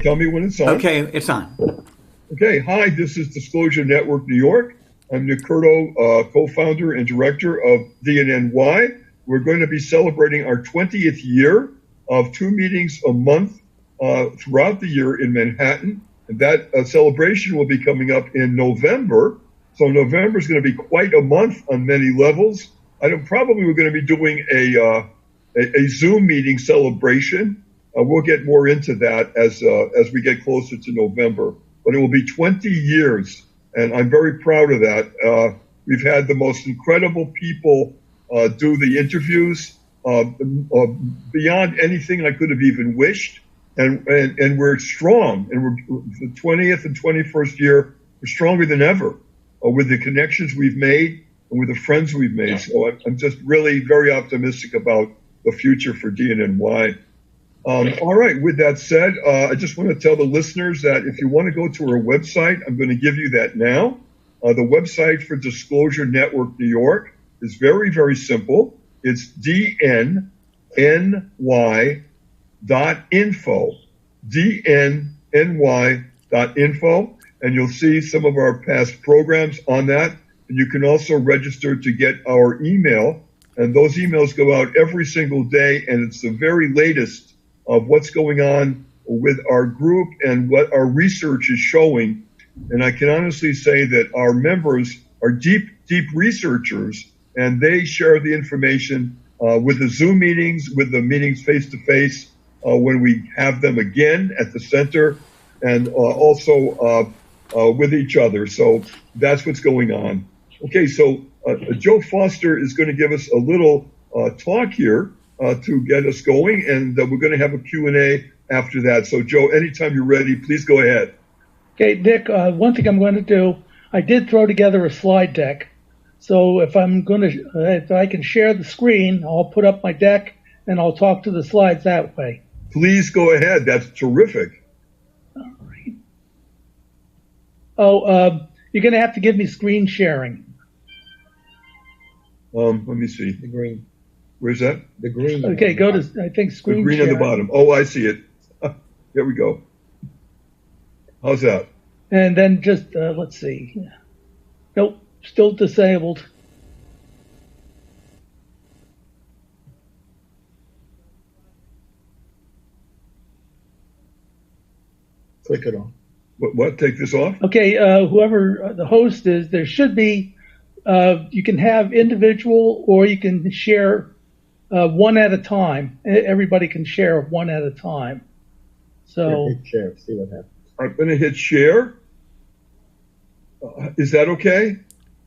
tell me when it's on. Okay, it's on. Okay, hi, this is Disclosure Network New York. I'm Nick Curto, co-founder and director of dnny. We're going to be celebrating our 20th year of 2 meetings a month throughout the year in Manhattan. And that celebration will be coming up in November. So November is going to be quite a month on many levels. Probably we're going to be doing a Zoom meeting celebration. We'll get more into that as we get closer to November. But it will be 20 years, and I'm very proud of that. We've had the most incredible people do the interviews beyond anything I could have even wished. And we're strong, and we're the 20th and 21st year, we're stronger than ever with the connections we've made and with the friends we've made. So I'm just really very optimistic about the future for DNNY. All right, with that said, I just want to tell the listeners that if you want to go to our website, I'm going to give you that now. The website for Disclosure Network New York is very, very simple. It's dnny.info, dnny.info, and you'll see some of our past programs on that. And you can also register to get our email, and those emails go out every single day, and it's the very latest of what's going on with our group and what our research is showing. And I can honestly say that our members are deep researchers, and they share the information with the Zoom meetings, with the meetings face-to-face when we have them again at the center, and also with each other. So that's what's going on. Okay, so Joe Foster is going to give us a little talk here to get us going, and we're going to have a Q&A after that. So, Joe, anytime you're ready, please go ahead. Okay, Nick, one thing I'm going to do, I did throw together a slide deck. So if I can share the screen, I'll put up my deck, and I'll talk to the slides that way. Please go ahead. That's terrific. All right. Oh, you're going to have to give me screen sharing. Let me see. The green. Where's that? The green. Okay, go to, I think, screen the green sharing. at the bottom. Oh, I see it. There we go. How's that? And then just, let's see. Nope, still disabled. Click it on. What? Take this off? Okay, whoever the host is, there should be, you can have individual or you can share one at a time. Everybody can share one at a time. So hit share, see what happens. I'm going to hit share. Is that okay?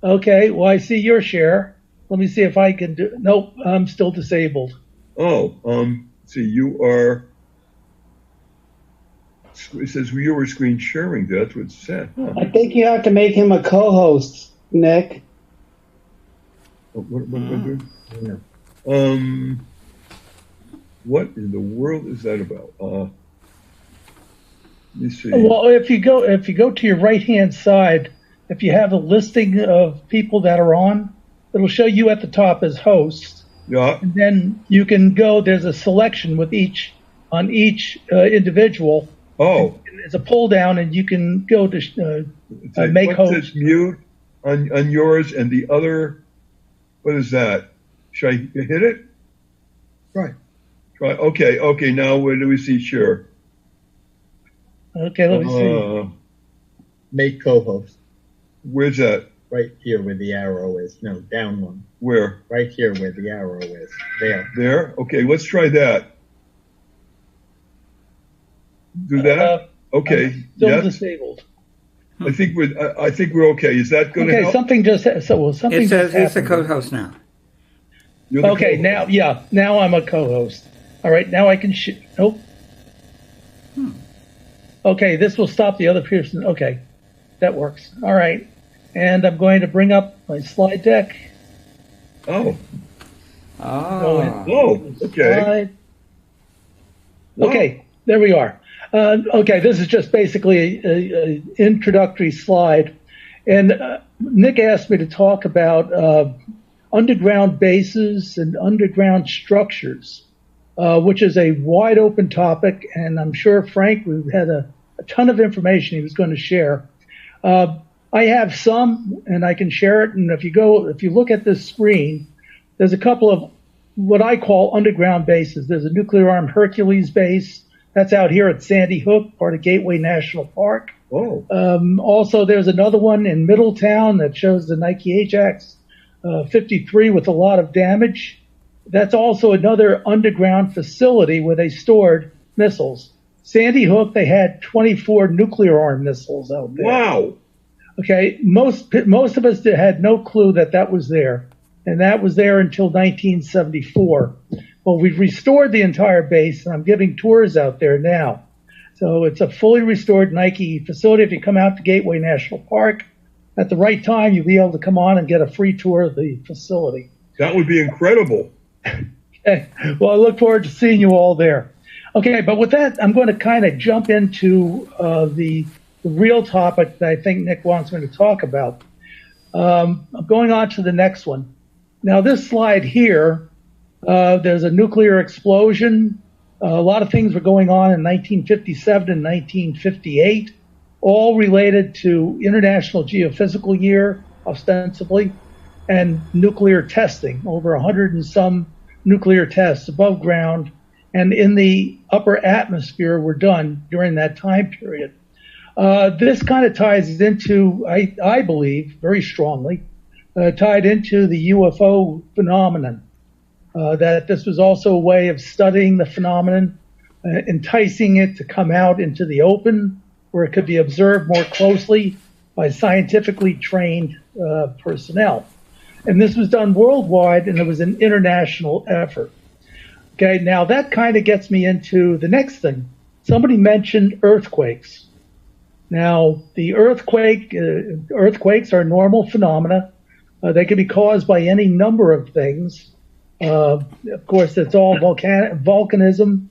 Okay, well, I see your share. Let me see if I can do, nope, I'm still disabled. Oh, see, you are, it says you were screen sharing. That's what it said. Huh. I think you have to make him a co-host, Nick. What am I doing? Yeah. What in the world is that about? Let me see. Well, if you go to your right-hand side, if you have a listing of people that are on, it'll show you at the top as hosts. Yeah. And then you can go. There's a selection with each individual. Oh. It's a pull down, and you can go to make host. What's this mute on yours and the other? What is that? Should I hit it? Try. Okay. Now where do we see share? Okay, let me see. Make co-host. Where's that? Right here where the arrow is. No, down one. Where? Right here where the arrow is. There. There? Okay, let's try that. Do that? Okay. I'm still disabled. I think we're okay. Is that going to help? Okay, something just something. It says he's a co-host now. Okay, co-host. Now I'm a co-host. All right, now I can nope. Okay, this will stop the other person. Okay, that works. All right, and I'm going to bring up my slide deck. Oh. Oh. Okay. Slide. Okay, there we are. Okay, this is just basically an introductory slide. And Nick asked me to talk about underground bases and underground structures. which is a wide open topic, and I'm sure Frank had a ton of information he was going to share. I have some, and I can share it. And if you look at this screen, there's a couple of what I call underground bases. There's a nuclear-armed Hercules base that's out here at Sandy Hook, part of Gateway National Park. Oh. Also, there's another one in Middletown that shows the Nike Ajax 53 with a lot of damage. That's also another underground facility where they stored missiles. Sandy Hook, they had 24 nuclear-armed missiles out there. Wow. Okay, most of us had no clue that was there, and that was there until 1974. Well, we've restored the entire base, and I'm giving tours out there now. So it's a fully restored Nike facility. If you come out to Gateway National Park at the right time, you'll be able to come on and get a free tour of the facility. That would be incredible. Okay. Well, I look forward to seeing you all there. Okay, but with that, I'm going to kind of jump into the real topic that I think Nick wants me to talk about. I'm going on to the next one. Now, this slide here, there's a nuclear explosion. A lot of things were going on in 1957 and 1958, all related to International Geophysical Year, ostensibly, and nuclear testing. Over 100 and some nuclear tests above ground and in the upper atmosphere were done during that time period. This kind of ties into, I believe, very strongly, tied into the UFO phenomenon. That this was also a way of studying the phenomenon, enticing it to come out into the open, where it could be observed more closely by scientifically trained personnel. And this was done worldwide, and it was an international effort. Okay, now that kind of gets me into the next thing. Somebody mentioned earthquakes. Now, the earthquakes are normal phenomena. They can be caused by any number of things. Of course, it's all volcanism.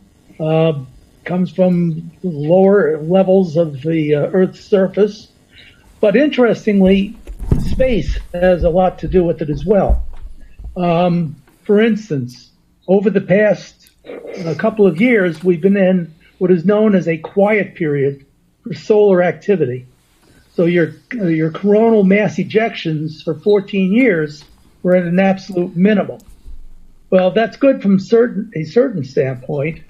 Comes from lower levels of the Earth's surface. But interestingly, space has a lot to do with it as well. For instance, over the past couple of years, we've been in what is known as a quiet period for solar activity. So your coronal mass ejections for 14 years were at an absolute minimum. Well, that's good from a certain standpoint,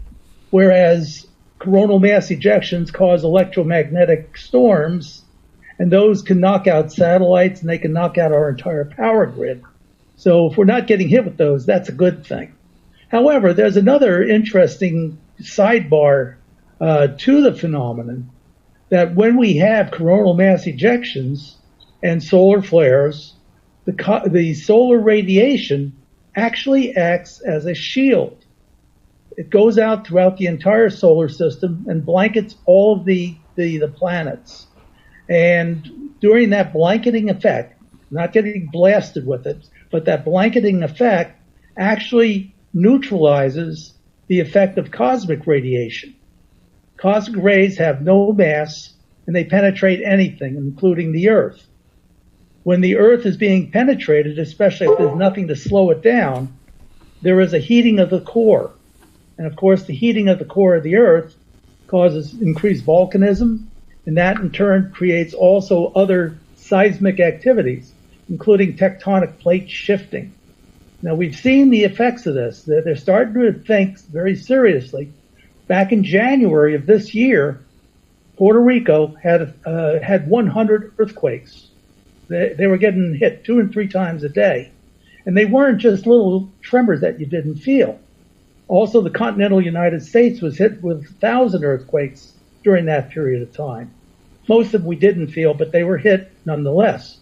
whereas coronal mass ejections cause electromagnetic storms, and those can knock out satellites and they can knock out our entire power grid. So if we're not getting hit with those, that's a good thing. However, there's another interesting sidebar to the phenomenon, that when we have coronal mass ejections and solar flares, the solar radiation actually acts as a shield. It goes out throughout the entire solar system and blankets all of the planets. And during that blanketing effect, not getting blasted with it, but that blanketing effect actually neutralizes the effect of cosmic radiation. Cosmic rays have no mass, and they penetrate anything, including the Earth. When the Earth is being penetrated, especially if there's nothing to slow it down, there is a heating of the core. And of course, the heating of the core of the Earth causes increased volcanism, and that in turn creates also other seismic activities, including tectonic plate shifting. Now, we've seen the effects of this. They're starting to think very seriously. Back in January of this year, Puerto Rico had 100 earthquakes. They were getting hit 2 and 3 times a day. And they weren't just little tremors that you didn't feel. Also, the continental United States was hit with 1,000 earthquakes during that period of time. Most of them we didn't feel, but they were hit nonetheless.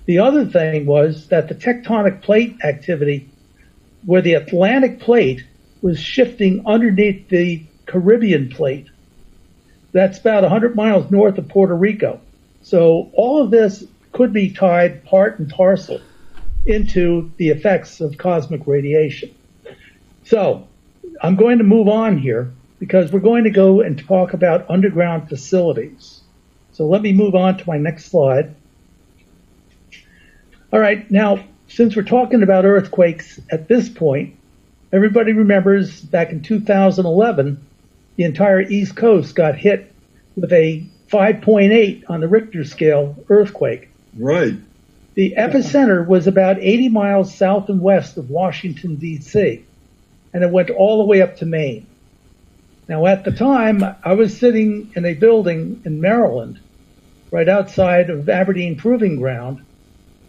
The other thing was that the tectonic plate activity, where the Atlantic plate was shifting underneath the Caribbean plate. That's about 100 miles north of Puerto Rico. So all of this could be tied part and parcel into the effects of cosmic radiation. So I'm going to move on here because we're going to go and talk about underground facilities. So let me move on to my next slide. All right, now, since we're talking about earthquakes at this point, Everybody remembers back in 2011, the entire East Coast got hit with a 5.8 on the Richter scale earthquake. Right. The epicenter was about 80 miles south and west of Washington, D.C., and it went all the way up to Maine. Now, at the time, I was sitting in a building in Maryland, right outside of Aberdeen Proving Ground,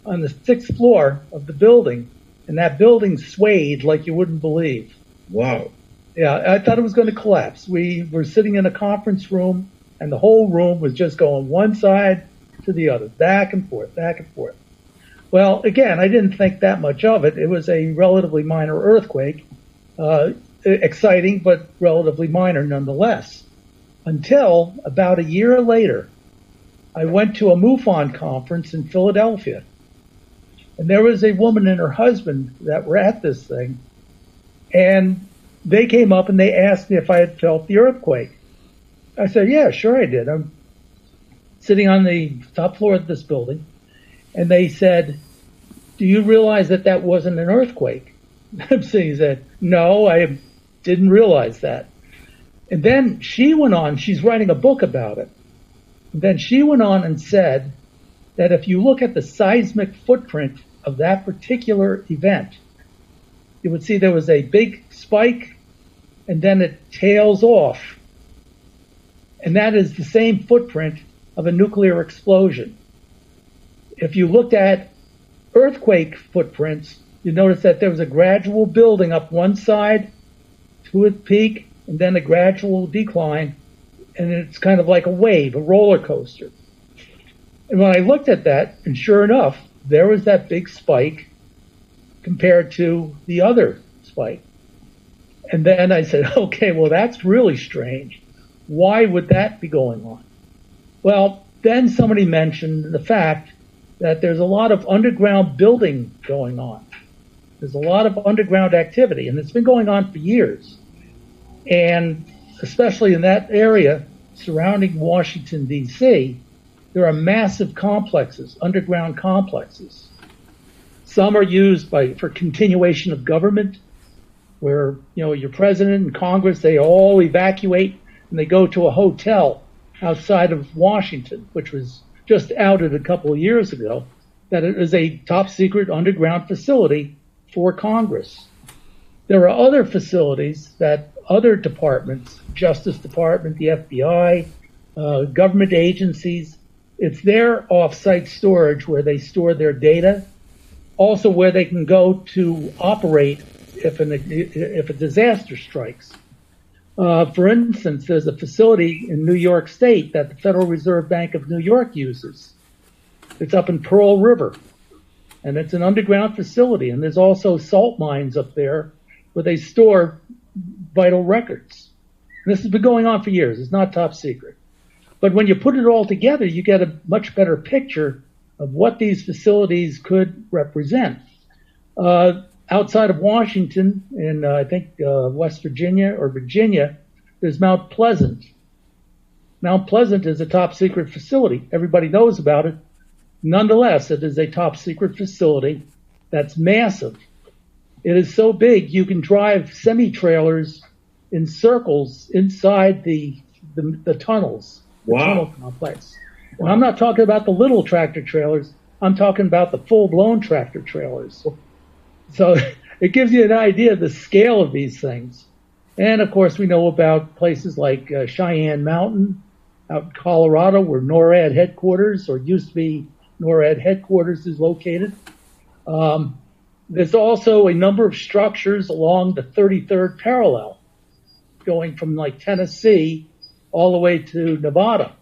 on the 6th floor of the building, and that building swayed like you wouldn't believe. Wow. Yeah, I thought it was going to collapse. We were sitting in a conference room, and the whole room was just going one side to the other, back and forth, back and forth. Well, again, I didn't think that much of it. It was a relatively minor earthquake, exciting, but relatively minor nonetheless. Until about a year later, I went to a MUFON conference in Philadelphia. And there was a woman and her husband that were at this thing. And they came up and they asked me if I had felt the earthquake. I said, yeah, sure I did. I'm sitting on the top floor of this building. And they said, do you realize that that wasn't an earthquake? I'm saying that, no, I didn't realize that. And then she went on, she's writing a book about it. And then she went on and said that if you look at the seismic footprint of that particular event, you would see there was a big spike and then it tails off. And that is the same footprint of a nuclear explosion. If you looked at earthquake footprints, you notice that there was a gradual building up one side to its peak and then a gradual decline. And it's kind of like a wave, a roller coaster. And when I looked at that, and sure enough, there was that big spike compared to the other spike. And then I said, okay, well, that's really strange. Why would that be going on? Well, then somebody mentioned the fact that there's a lot of underground building going on. There's a lot of underground activity, and it's been going on for years. And especially in that area surrounding Washington, D.C., there are massive complexes, underground complexes. Some are used for continuation of government, where, your president and Congress, they all evacuate and they go to a hotel outside of Washington, which was just outed a couple of years ago, that it is a top secret underground facility for Congress. There are other facilities that other departments, Justice Department, the FBI, government agencies, it's their off-site storage where they store their data, also where they can go to operate if a disaster strikes. For instance, there's a facility in New York State that the Federal Reserve Bank of New York uses. It's up in Pearl River, and it's an underground facility. And there's also salt mines up there where they store vital records. And this has been going on for years. It's not top secret. But when you put it all together, you get a much better picture of what these facilities could represent. Outside of Washington, in I think West Virginia or Virginia, there's Mount Pleasant. Mount Pleasant is a top secret facility. Everybody knows about it. Nonetheless, it is a top secret facility that's massive. It is so big you can drive semi-trailers in circles inside the tunnels, the tunnel complex. And I'm not talking about the little tractor trailers. I'm talking about the full-blown tractor trailers. So it gives you an idea of the scale of these things. And, of course, we know about places like Cheyenne Mountain out in Colorado where NORAD headquarters, or used to be NORAD headquarters, is located. There's also a number of structures along the 33rd parallel going from like Tennessee all the way to Nevada.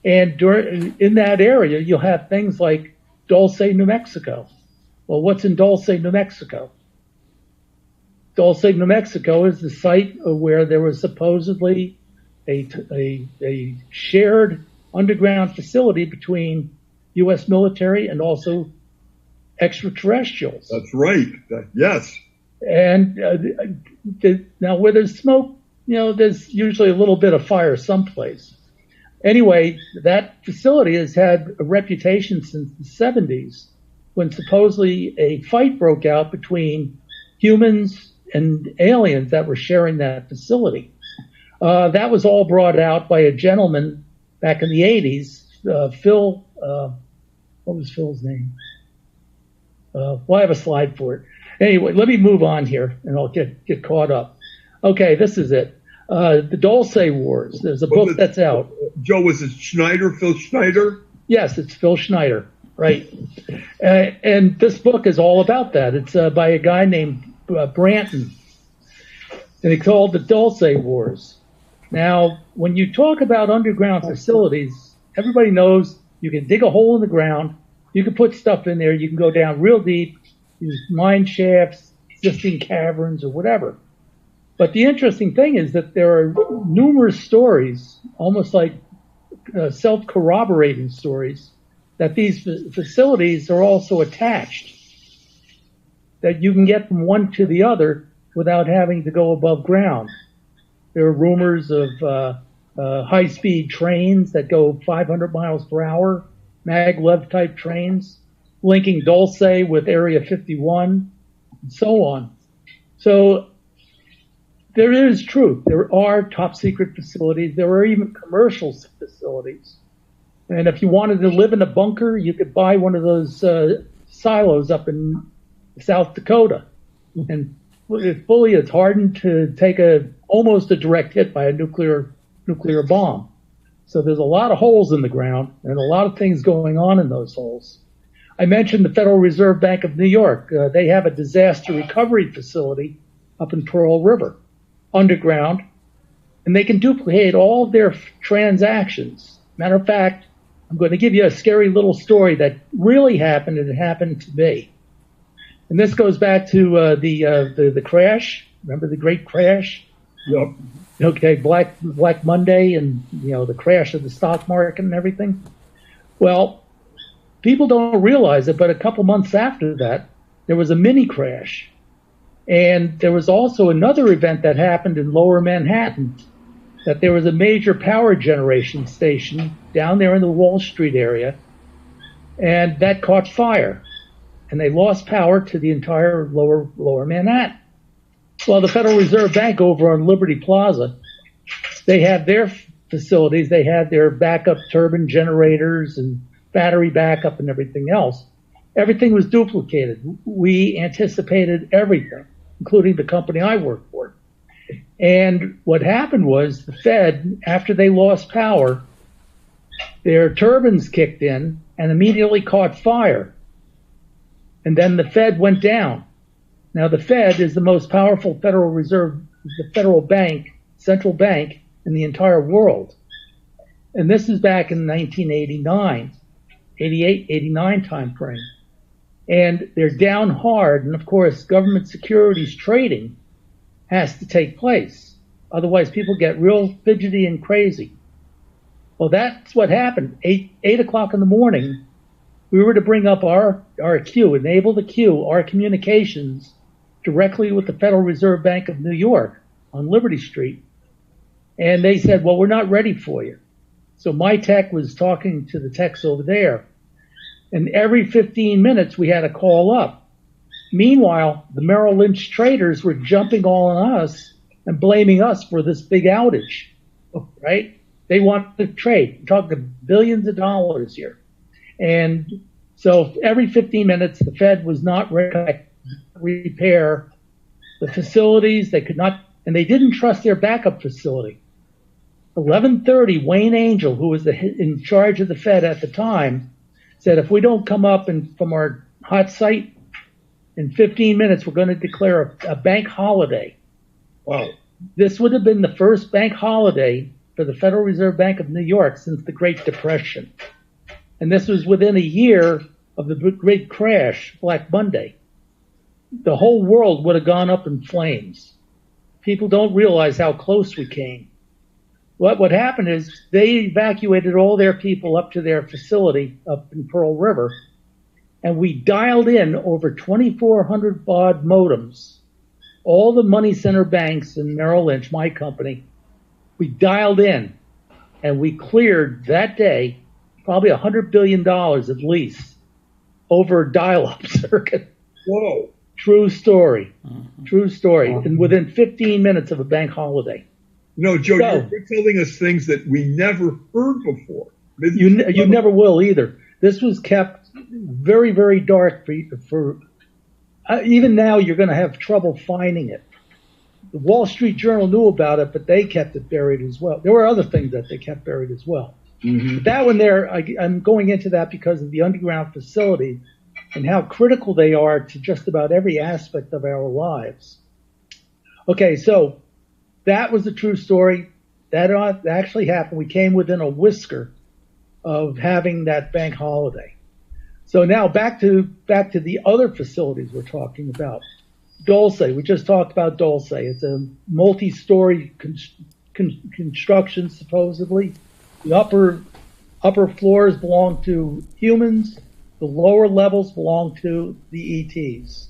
And in that area, you'll have things like Dulce, New Mexico. Well, what's in Dulce, New Mexico? Dulce, New Mexico is the site where there was supposedly a shared underground facility between U.S. military and also extraterrestrials. That's right. Yes. And now where there's smoke, there's usually a little bit of fire someplace. Anyway, that facility has had a reputation since the 70s, when supposedly a fight broke out between humans and aliens that were sharing that facility. That was all brought out by a gentleman back in the 80s, Phil, what was Phil's name? Well, I have a slide for it. Anyway, let me move on here, and I'll get caught up. Okay, this is it. The Dulce Wars. There's a book that's out. Joe, was it Schneider, Phil Schneider? Yes, it's Phil Schneider, right. And this book is all about that. It's by a guy named Branton, and it's called The Dulce Wars. Now, when you talk about underground facilities, everybody knows you can dig a hole in the ground, you can put stuff in there, you can go down real deep, use mine shafts, existing caverns, or whatever. But the interesting thing is that there are numerous stories, almost like self-corroborating stories, that these facilities are also attached, that you can get from one to the other without having to go above ground. There are rumors of high-speed trains that go 500 miles per hour, maglev type trains, linking Dulce with Area 51, and so on. So there is truth. There are top secret facilities. There are even commercial facilities. And if you wanted to live in a bunker, you could buy one of those silos up in South Dakota. And fully it's hardened to take almost a direct hit by a nuclear bomb. So there's a lot of holes in the ground and a lot of things going on in those holes. I mentioned the Federal Reserve Bank of New York. They have a disaster recovery facility up in Pearl River, underground, and they can duplicate all of their transactions. Matter of fact, I'm going to give you a scary little story that really happened, and it happened to me. And this goes back to the crash. Remember the great crash? Yep. Okay, Black Monday, and the crash of the stock market and everything. Well, people don't realize it, but a couple months after that, there was a mini crash. And there was also another event that happened in Lower Manhattan, that there was a major power generation station down there in the Wall Street area, and that caught fire. And they lost power to the entire lower Manhattan. Well, the Federal Reserve Bank over on Liberty Plaza, they had their facilities, they had their backup turbine generators and battery backup and everything else. Everything was duplicated. We anticipated everything, including the company I work for. And what happened was the Fed, after they lost power, their turbines kicked in and immediately caught fire. And then the Fed went down. Now, the Fed is the most powerful Federal Reserve, the federal bank, central bank in the entire world. And this is back in 1989, 88, 89 time frame. And they're down hard. And of course, government securities trading has to take place. Otherwise, people get real fidgety and crazy. Well, that's what happened. 8 o'clock in the morning, we were to bring up our queue, enable the queue, our communications directly with the Federal Reserve Bank of New York on Liberty Street. And they said, well, we're not ready for you. So my tech was talking to the techs over there. And every 15 minutes, we had to call up. Meanwhile, the Merrill Lynch traders were jumping all on us and blaming us for this big outage, right? They want to trade. We're talking billions of dollars here. And so every 15 minutes, the Fed was not ready to repair the facilities. They could not, and they didn't trust their backup facility. 11:30, Wayne Angel, who was in charge of the Fed at the time, said, if we don't come up from our hot site in 15 minutes, we're going to declare a bank holiday. Wow. This would have been the first bank holiday for the Federal Reserve Bank of New York since the Great Depression. And this was within a year of the great crash, Black Monday. The whole world would have gone up in flames. People don't realize how close we came. What happened is they evacuated all their people up to their facility up in Pearl River, and we dialed in over 2,400 baud modems. All the money center banks in Merrill Lynch, my company, we dialed in, and we cleared that day probably $100 billion at least over a dial-up circuit. Whoa. True story. True story. And within 15 minutes of a bank holiday. No, Joe, So- you're telling us things that we never heard before. You never will either. This was kept very, very dark for even now you're going to have trouble finding it. The Wall Street Journal knew about it, but they kept it buried as well. There were other things that they kept buried as well. But that one there, I'm going into that because of the underground facility and how critical they are to just about every aspect of our lives. Okay, so that was a true story. That actually happened. We came within a whisker of having that bank holiday. So now back to the other facilities we're talking about. Dulce, we just talked about Dulce. It's a multi-story construction, supposedly. The upper floors belong to humans. The lower levels belong to the ETs.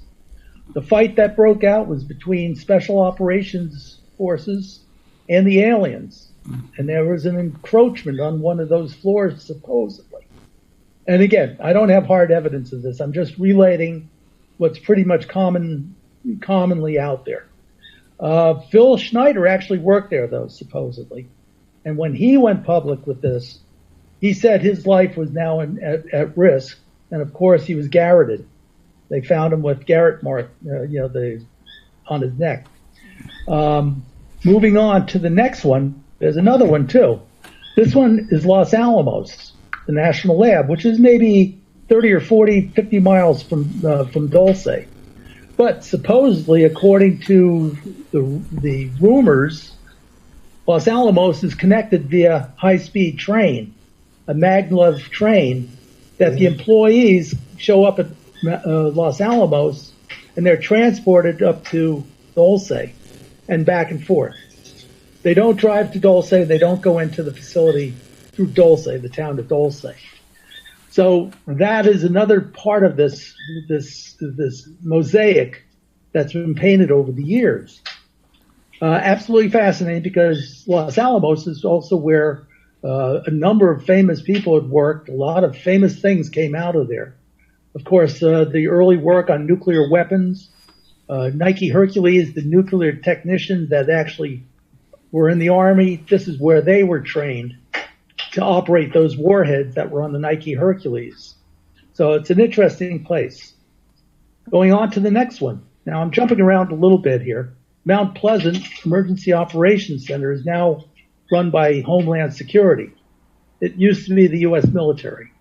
The fight that broke out was between Special Operations Forces and the aliens. And there was an encroachment on one of those floors, supposedly. And again, I don't have hard evidence of this. I'm just relating what's pretty much commonly out there. Phil Schneider actually worked there, though, supposedly. And when he went public with this, he said his life was now at risk. And of course, he was garroted. They found him with garrote mark, on his neck. Moving on to the next one, there's another one too. This one is Los Alamos, the National Lab, which is maybe 30 or 40, 50 miles from Dulce. But supposedly, according to the rumors, Los Alamos is connected via high-speed train, a maglev train, that the employees show up at Los Alamos and they're transported up to Dulce and back and forth. They don't drive to Dulce. They don't go into the facility through Dulce, the town of Dulce. So that is another part of this mosaic that's been painted over the years. Absolutely fascinating because Los Alamos is also where a number of famous people had worked. A lot of famous things came out of there. Of course, the early work on nuclear weapons. Nike Hercules, the nuclear technicians that actually were in the Army, this is where they were trained to operate those warheads that were on the Nike Hercules. So it's an interesting place. Going on to the next one. Now I'm jumping around a little bit here. Mount Pleasant Emergency Operations Center is now run by Homeland Security. It used to be the U.S. military.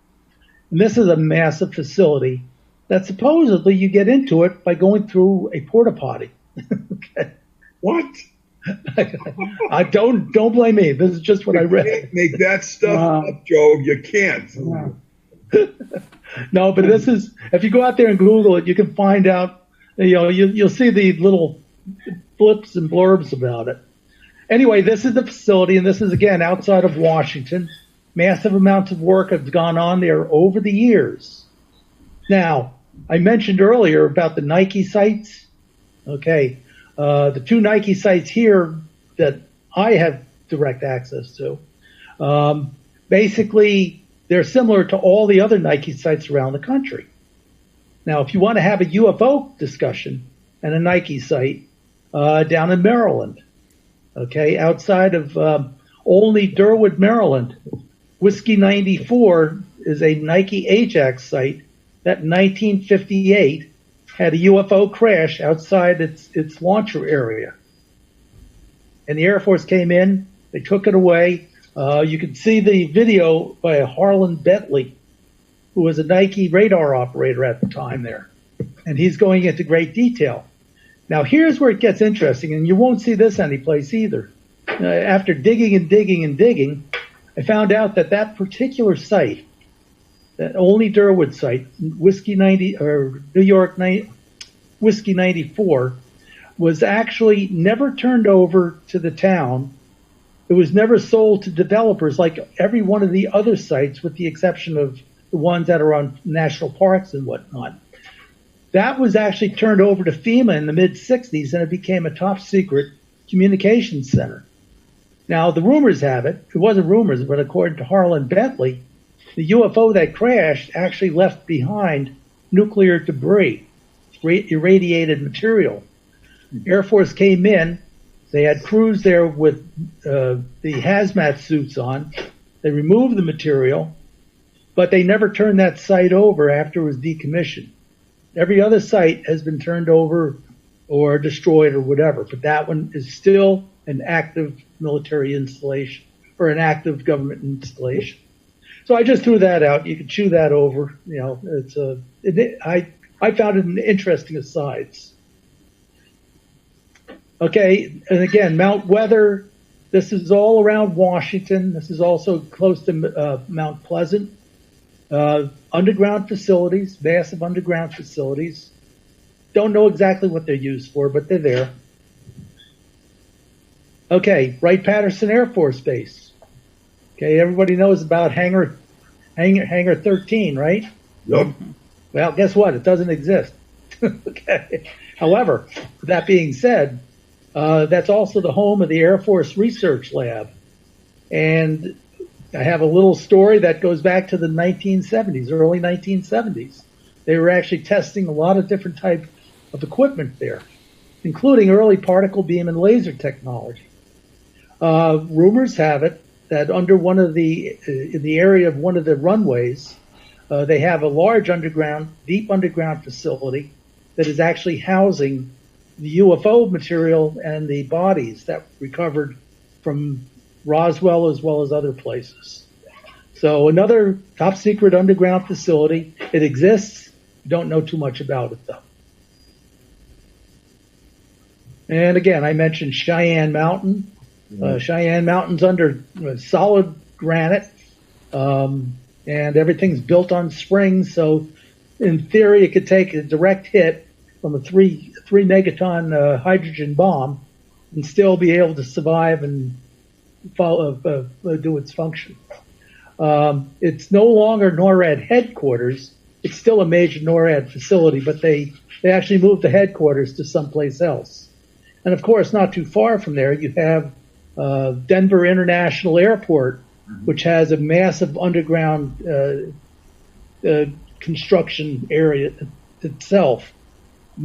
And this is a massive facility that supposedly you get into it by going through a porta potty. Okay. What? I don't blame me. This is just what I read. You can't make that stuff up, Joe. You can't. No, but this is, if you go out there and Google it, you can find out, you'll see the little blips and blurbs about it. Anyway, this is the facility, and this is, again, outside of Washington. Massive amounts of work have gone on there over the years. Now, I mentioned earlier about the Nike sites. Okay. The two Nike sites here that I have direct access to, basically, they're similar to all the other Nike sites around the country. Now, if you want to have a UFO discussion and a Nike site down in Maryland, okay, outside of Olney, Durwood, Maryland, Whiskey 94 is a Nike Ajax site that in 1958 had a UFO crash outside its launcher area. And the Air Force came in, they took it away. You can see the video by Harlan Bentley, who was a Nike radar operator at the time there. And he's going into great detail. Now, here's where it gets interesting, and you won't see this anyplace either. After digging and digging and digging, I found out that particular site, that Olney Durwood site, Whiskey 90 or New York Whiskey 94, was actually never turned over to the town. It was never sold to developers like every one of the other sites, with the exception of the ones that are on national parks and whatnot. That was actually turned over to FEMA in the mid-'60s, and it became a top-secret communications center. Now, the rumors have it wasn't rumors, but according to Harlan Bentley, the UFO that crashed actually left behind nuclear debris. irradiated material. Air Force came in. They had crews there with the hazmat suits on. They removed the material, but they never turned that site over after it was decommissioned. Every other site has been turned over or destroyed or whatever, but that one is still an active military installation or an active government installation. So I just threw that out. You can chew that over. I found it an interesting asides. Okay, and again, Mount Weather. This is all around Washington. This is also close to Mount Pleasant. Underground facilities, massive underground facilities. Don't know exactly what they're used for, but they're there. Okay, Wright-Patterson Air Force Base. Okay, everybody knows about Hangar 13, right? Yep. Well, guess what? It doesn't exist. Okay. However, that being said, that's also the home of the Air Force Research Lab. And I have a little story that goes back to the 1970s, early 1970s. They were actually testing a lot of different types of equipment there, including early particle beam and laser technology. Rumors have it that under in the area of one of the runways, they have a large deep underground facility that is actually housing the UFO material and the bodies that recovered from Roswell as well as other places. So another top secret underground facility. It exists. Don't know too much about it though. And again, I mentioned Cheyenne Mountain. Cheyenne Mountain's under solid granite, and everything's built on springs. So in theory, it could take a direct hit from a three megaton hydrogen bomb and still be able to survive and do its function. It's no longer NORAD headquarters. It's still a major NORAD facility, but they actually moved the headquarters to someplace else. And of course, not too far from there, you have Denver International Airport, which has a massive underground construction area itself.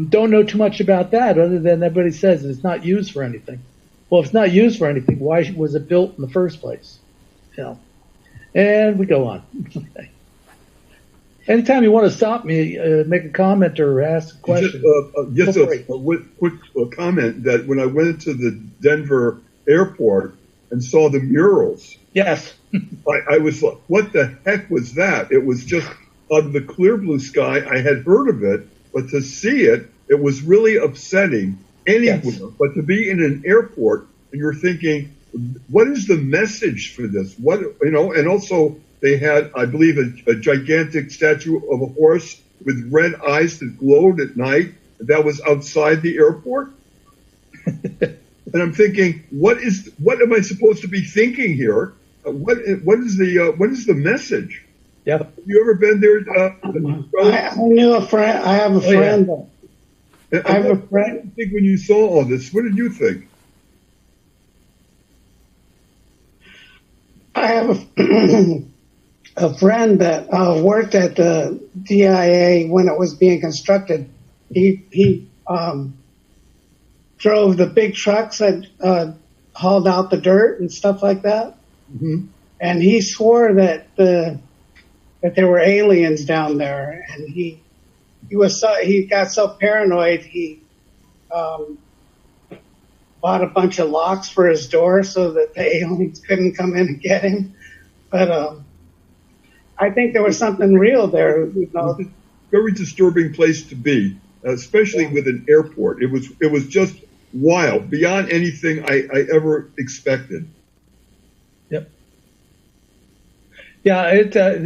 Don't know too much about that other than everybody says it's not used for anything. Well, if it's not used for anything, why was it built in the first place? And we go on. Anytime you want to stop me, make a comment or ask a question. Just a quick comment that when I went into the Denver airport and saw the murals, yes, I was like, what the heck was that? It was just out of the clear blue sky. I had heard of it, but to see it, it was really upsetting anywhere. Yes. But to be in an airport and you're thinking, what is the message for this? And also they had, I believe, a gigantic statue of a horse with red eyes that glowed at night. That was outside the airport. And I'm thinking, what am I supposed to be thinking here? What is the message? Yeah. Have you ever been there? I knew a friend. I have a friend. Oh, yeah. I have a friend. What did you think when you saw all this? What did you think? I have a friend that worked at the DIA when it was being constructed. He drove the big trucks that hauled out the dirt and stuff like that. Mm-hmm. And he swore that there were aliens down there, and he got so paranoid he bought a bunch of locks for his door so that the aliens couldn't come in and get him. But I think there was something real there. You know. It was a very disturbing place to be, especially with an airport. It was just wild, beyond anything I ever expected. Yep. Yeah,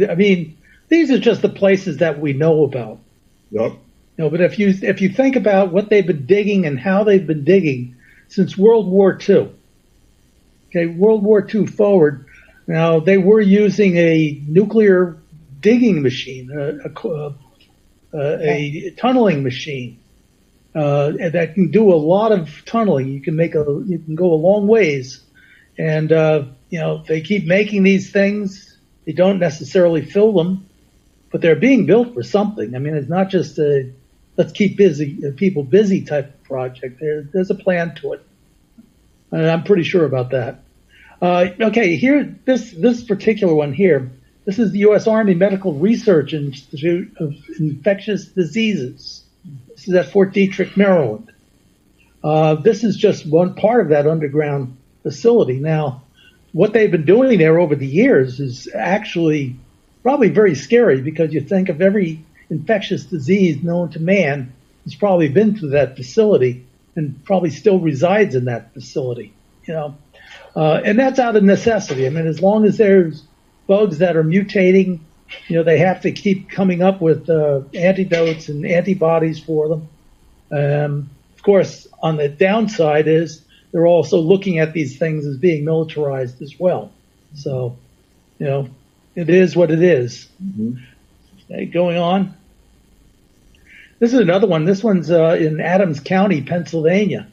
I mean, these are just the places that we know about. Yep. But if you think about what they've been digging and how they've been digging since World War II, okay, World War II forward, now they were using a nuclear digging machine, a tunneling machine that can do a lot of tunneling. You can go a long ways, and they keep making these things. They don't necessarily fill them, but they're being built for something. I mean, it's not just a let's keep people busy type of project. There's a plan to it. I'm pretty sure about that. Okay, here, this particular one here, this is the U.S. Army Medical Research Institute of Infectious Diseases. This is at Fort Detrick, Maryland. This is just one part of that underground facility. Now, what they've been doing there over the years is actually probably very scary, because you think of every infectious disease known to man has probably been through that facility and probably still resides in that facility, and that's out of necessity. I mean, as long as there's bugs that are mutating, they have to keep coming up with antidotes and antibodies for them. Of course, on the downside is they're also looking at these things as being militarized as well. So, it is what it is. Mm-hmm. Okay, going on. This is another one. This one's in Adams County, Pennsylvania.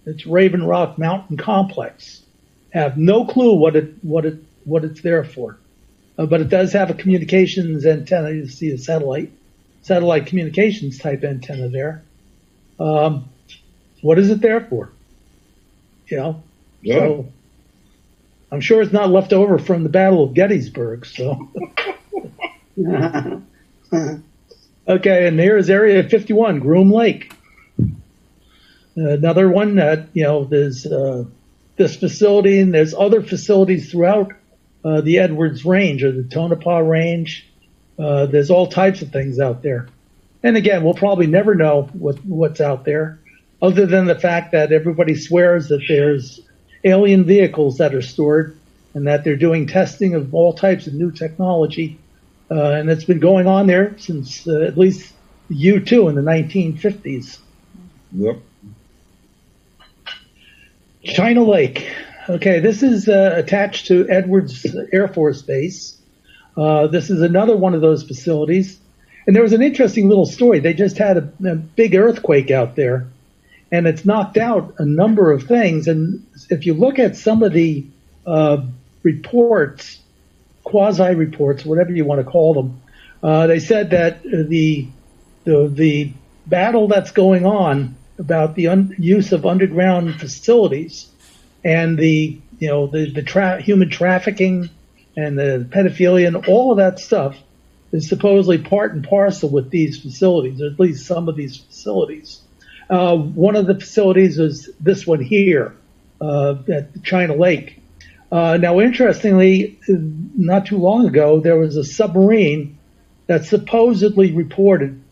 It's Raven Rock Mountain Complex. Have no clue what it's there for, but it does have a communications antenna. You see a satellite communications type antenna there. What is it there for? Yeah. So I'm sure it's not left over from the Battle of Gettysburg. So. Okay, and here is Area 51, Groom Lake. Another one that, there's this facility, and there's other facilities throughout the Edwards Range or the Tonopah Range. There's all types of things out there. And again, we'll probably never know what's out there, other than the fact that everybody swears that there's alien vehicles that are stored and that they're doing testing of all types of new technology. And it's been going on there since at least the U-2 in the 1950s. Yep. China Lake. Okay, this is attached to Edwards Air Force Base. This is another one of those facilities. And there was an interesting little story. They just had a big earthquake out there, and it's knocked out a number of things. And if you look at some of the reports, quasi-reports, whatever you want to call them, they said that the battle that's going on about the use of underground facilities and the human trafficking and the pedophilia and all of that stuff is supposedly part and parcel with these facilities, or at least some of these facilities. One of the facilities is this one here at China Lake. Now, interestingly, not too long ago, there was a submarine that supposedly reported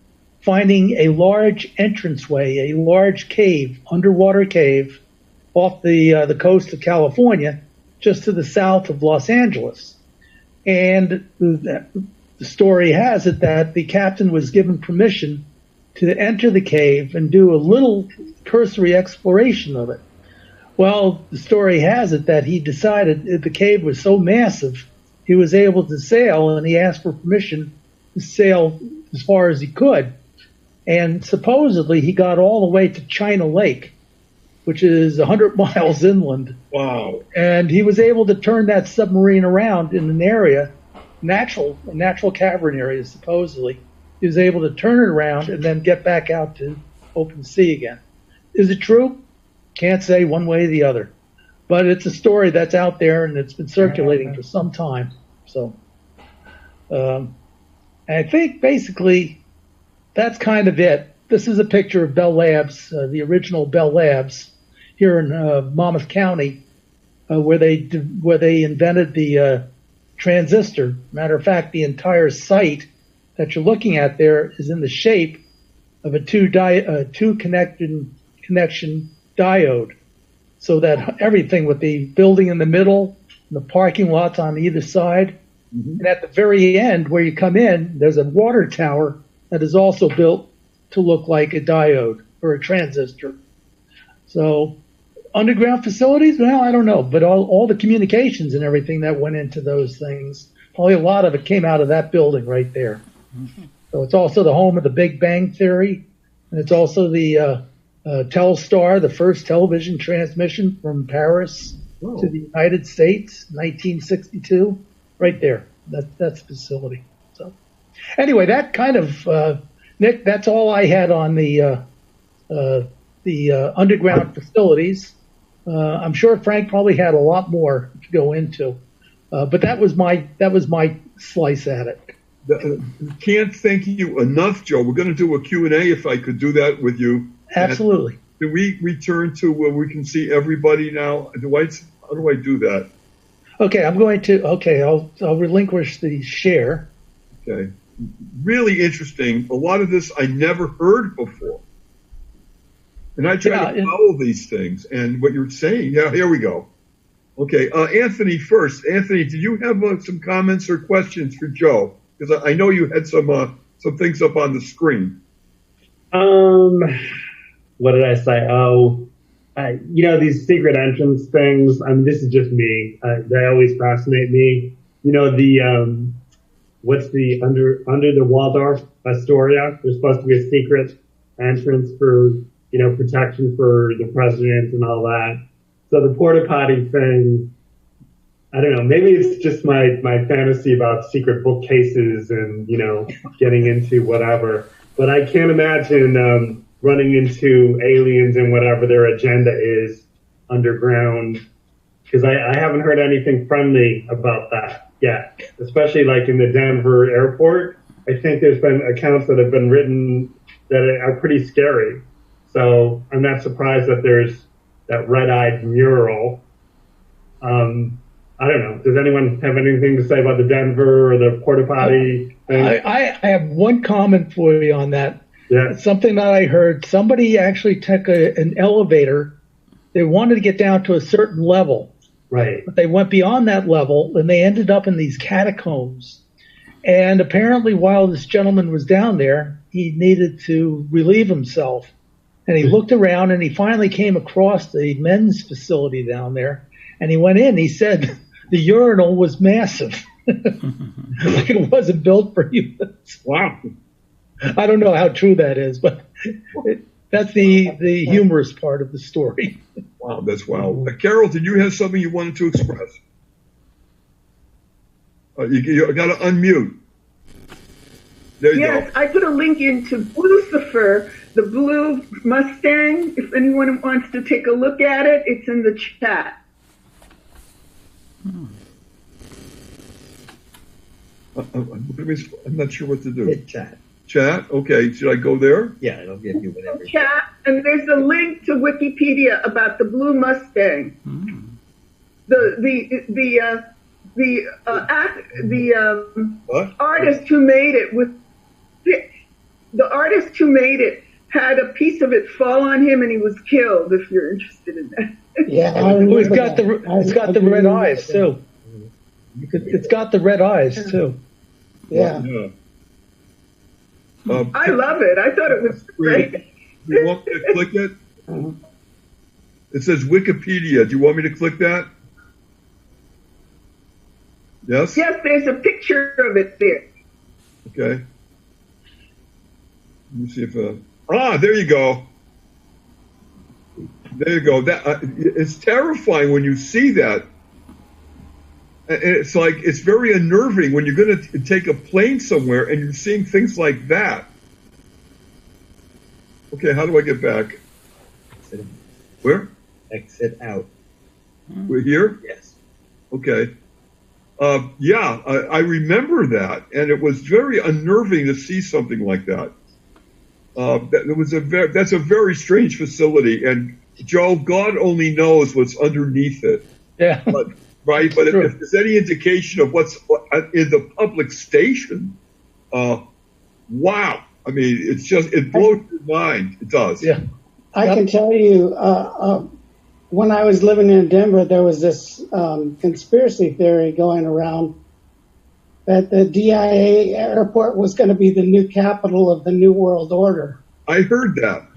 finding a large entranceway, a large cave, underwater cave, off the coast of California, just to the south of Los Angeles. And the story has it that the captain was given permission to enter the cave and do a little cursory exploration of it. Well, the story has it that he decided that the cave was so massive, he was able to sail, and he asked for permission to sail as far as he could. And supposedly he got all the way to China Lake, which is 100 miles inland. Wow. And he was able to turn that submarine around in an area, a natural cavern area, supposedly. He was able to turn it around and then get back out to open sea again. Is it true? Can't say one way or the other. But it's a story that's out there, and it's been circulating for some time. So I think basically that's kind of it. This is a picture of Bell Labs, the original Bell Labs, here in Monmouth County, where they invented the transistor. Matter of fact, the entire site that you're looking at there is in the shape of a two connection diode, so that everything with the building in the middle, and the parking lots on either side, and at the very end where you come in, there's a water tower that is also built to look like a diode or a transistor. So underground facilities, well, I don't know, but all the communications and everything that went into those things, probably a lot of it came out of that building right there. So it's also the home of the Big Bang Theory, and it's also the Telstar, the first television transmission from Paris to the United States, 1962, right there. That's the facility. So anyway, that kind of Nick, that's all I had on the underground facilities. I'm sure Frank probably had a lot more to go into, but that was my slice at it. Can't thank you enough, Joe. We're going to do a Q&A if I could do that with you. Absolutely. And do we return to where we can see everybody now? How do I do that? Okay, I'll relinquish the share. Okay. Really interesting. A lot of this I never heard before. And I try to follow these things. And what you're saying, here we go. Okay, Anthony first. Anthony, did you have some comments or questions for Joe? Because I know you had some things up on the screen. What did I say? These secret entrance things. I mean, this is just me. They always fascinate me. What's the under the Waldorf Astoria? There's supposed to be a secret entrance for, protection for the president and all that. So the porta potty thing, I don't know, maybe it's just my fantasy about secret bookcases and, getting into whatever. But I can't imagine running into aliens and whatever their agenda is underground, because I haven't heard anything friendly about that yet, especially like in the Denver airport. I think there's been accounts that have been written that are pretty scary. So I'm not surprised that there's that red-eyed mural. I don't know. Does anyone have anything to say about the Denver or the porta potty thing? I have one comment for you on that. Yeah. It's something that I heard. Somebody actually took an elevator. They wanted to get down to a certain level. Right. But they went beyond that level, and they ended up in these catacombs. And apparently while this gentleman was down there, he needed to relieve himself. And he looked around, and he finally came across the men's facility down there. And he went in. He said the urinal was massive. Like it wasn't built for humans. Wow. I don't know how true that is, but that's the humorous part of the story. Wow, that's wild. Carol, did you have something you wanted to express? You got to unmute. There you go. I put a link into Lucifer, the blue Mustang. If anyone wants to take a look at it, it's in the chat. I'm not sure what to do. Hit chat. Chat? Okay. Should I go there? Yeah, it'll give you whatever. Chat, and there's a link to Wikipedia about the blue Mustang. What? Artist who made it had a piece of it fall on him, and he was killed. If you're interested in that. Yeah, It's got the red eyes too. It's got the red eyes too. Yeah. I love it. I thought it was great. Do you want me to click it? It says Wikipedia. Do you want me to click that? Yes? Yes, there's a picture of it there. Okay. Let me see if there you go. There you go. That it's terrifying when you see that. And it's like, it's very unnerving when you're going to take a plane somewhere and you're seeing things like that. Okay, how do I get back? Exit. Where? Exit out. We're here? Yes. Okay. I remember that, and it was very unnerving to see something like that. That's a very strange facility, and Joe, God only knows what's underneath it. Yeah. Right, but if there's any indication of what's in the public station, wow. I mean, it blows your mind. It does. Yeah. I can tell you, when I was living in Denver, there was this conspiracy theory going around that the DIA airport was going to be the new capital of the New World Order. I heard that.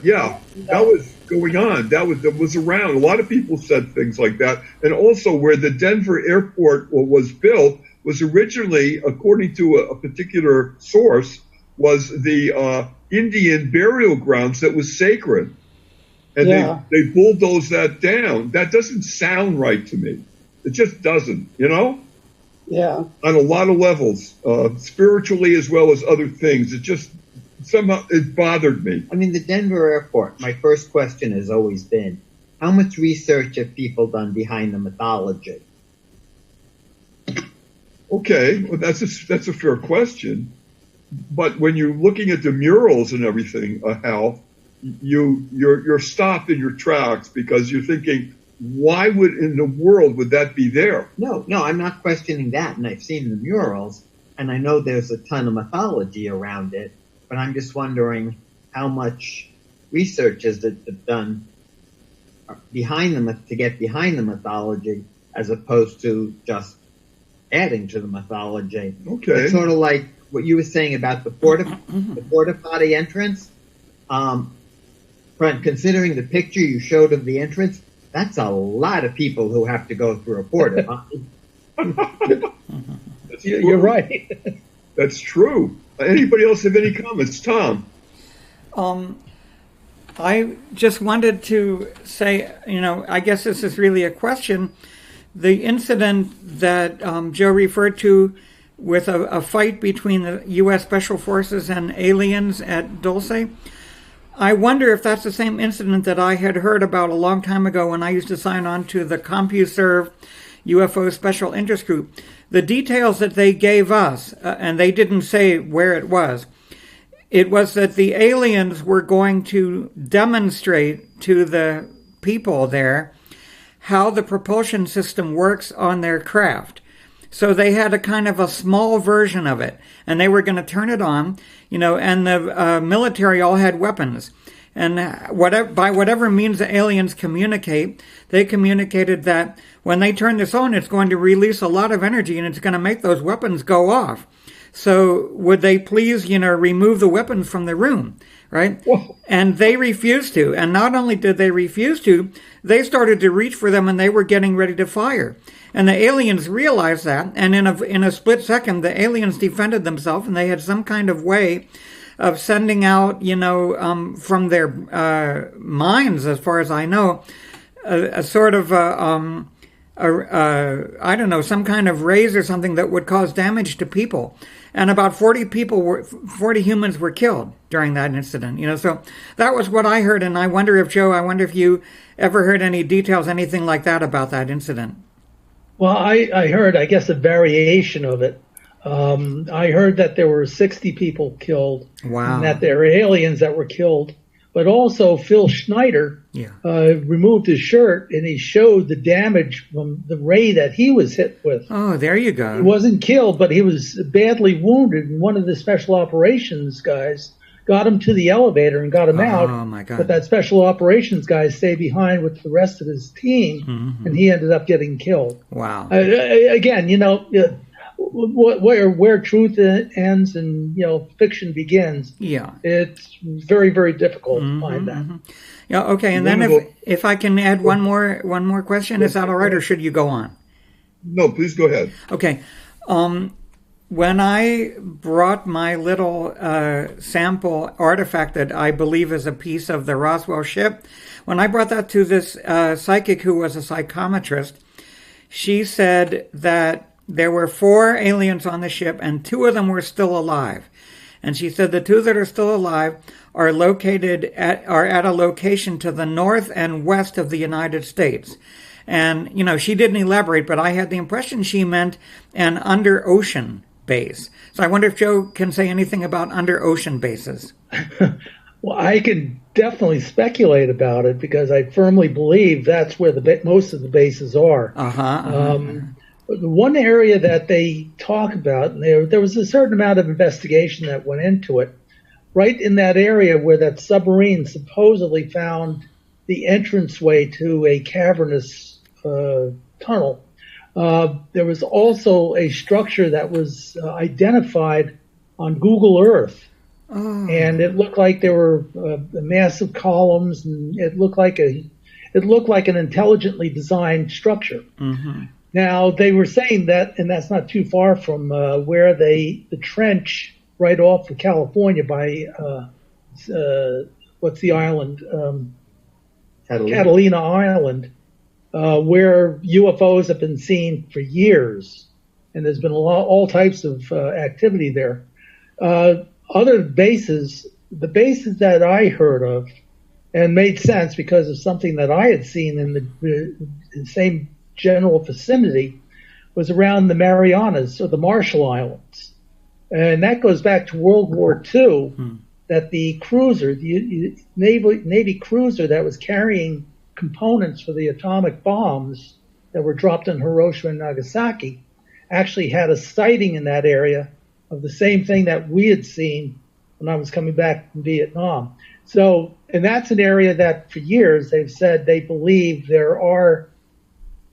Yeah. That was going on. That was around. A lot of people said things like that. And also where the Denver airport was built was originally, according to a particular source, was the Indian burial grounds that was sacred. And they bulldozed that down. That doesn't sound right to me. It just doesn't, you know? Yeah. on a lot of levels, spiritually as well as other things. It just somehow it bothered me. I mean, the Denver airport, my first question has always been, how much research have people done behind the mythology? Okay, well, that's a fair question. But when you're looking at the murals and everything, Hal, you're stopped in your tracks because you're thinking, why would in the world would that be there? No, I'm not questioning that, and I've seen the murals, and I know there's a ton of mythology around it, but I'm just wondering how much research is it done behind them to get behind the mythology as opposed to just adding to the mythology. Okay. It's sort of like what you were saying about the porta potty entrance. Considering the picture you showed of the entrance, that's a lot of people who have to go through a porta potty. You're right. That's true. Anybody else have any comments? Tom? I just wanted to say, I guess this is really a question. The incident that Joe referred to with a fight between the U.S. Special Forces and aliens at Dulce, I wonder if that's the same incident that I had heard about a long time ago when I used to sign on to the CompuServe UFO Special Interest Group. The details that they gave us, and they didn't say where it was that the aliens were going to demonstrate to the people there how the propulsion system works on their craft. So they had a kind of a small version of it, and they were going to turn it on, and the military all had weapons. And by whatever means the aliens communicate, they communicated that when they turn this on, it's going to release a lot of energy, and it's going to make those weapons go off. So would they please, remove the weapons from the room, right? Whoa. And they refused to. And not only did they refuse to, they started to reach for them and they were getting ready to fire. And the aliens realized that. And in a split second, the aliens defended themselves, and they had some kind of way of sending out, from their minds, as far as I know, a sort of I don't know, some kind of rays or something that would cause damage to people. And about 40 humans were killed during that incident. So that was what I heard. And I wonder if, Joe, if you ever heard any details, anything like that about that incident. Well, I heard, I guess, a variation of it. I heard that there were 60 people killed. Wow. And that there were aliens that were killed. But also Phil Schneider removed his shirt and he showed the damage from the ray that he was hit with. Oh, there you go. He wasn't killed, but he was badly wounded. And one of the special operations guys got him to the elevator and got him out. Oh, my God. But that special operations guy stayed behind with the rest of his team, and he ended up getting killed. Wow. Again, where truth ends and fiction begins. Yeah, it's very, very difficult to find that. Yeah. Okay. And then if I can add one more question, is that all right, or should you go on? No, please go ahead. Okay. When I brought my little sample artifact that I believe is a piece of the Roswell ship, when I brought that to this psychic who was a psychometrist, she said that there were 4 aliens on the ship, and 2 of them were still alive. And she said the 2 that are still alive are at a location to the north and west of the United States. And, she didn't elaborate, but I had the impression she meant an under-ocean base. So I wonder if Joe can say anything about under-ocean bases. Well, I can definitely speculate about it because I firmly believe that's where most of the bases are. The one area that they talk about, and there was a certain amount of investigation that went into it, right in that area where that submarine supposedly found the entranceway to a cavernous tunnel. There was also a structure that was identified on Google Earth. Oh. And it looked like there were massive columns, and it looked like an intelligently designed structure. Mm-hmm. Now, they were saying that, and that's not too far from where the trench right off of California by, what's the island? Catalina Island, where UFOs have been seen for years. and there's been all types of activity there. Other bases, the bases that I heard of, and made sense because of something that I had seen in the same general vicinity, was around the Marianas or the Marshall Islands. And that goes back to World War II, that the cruiser, the Navy cruiser that was carrying components for the atomic bombs that were dropped in Hiroshima and Nagasaki, actually had a sighting in that area of the same thing that we had seen when I was coming back from Vietnam. So, and that's an area that for years they've said they believe there are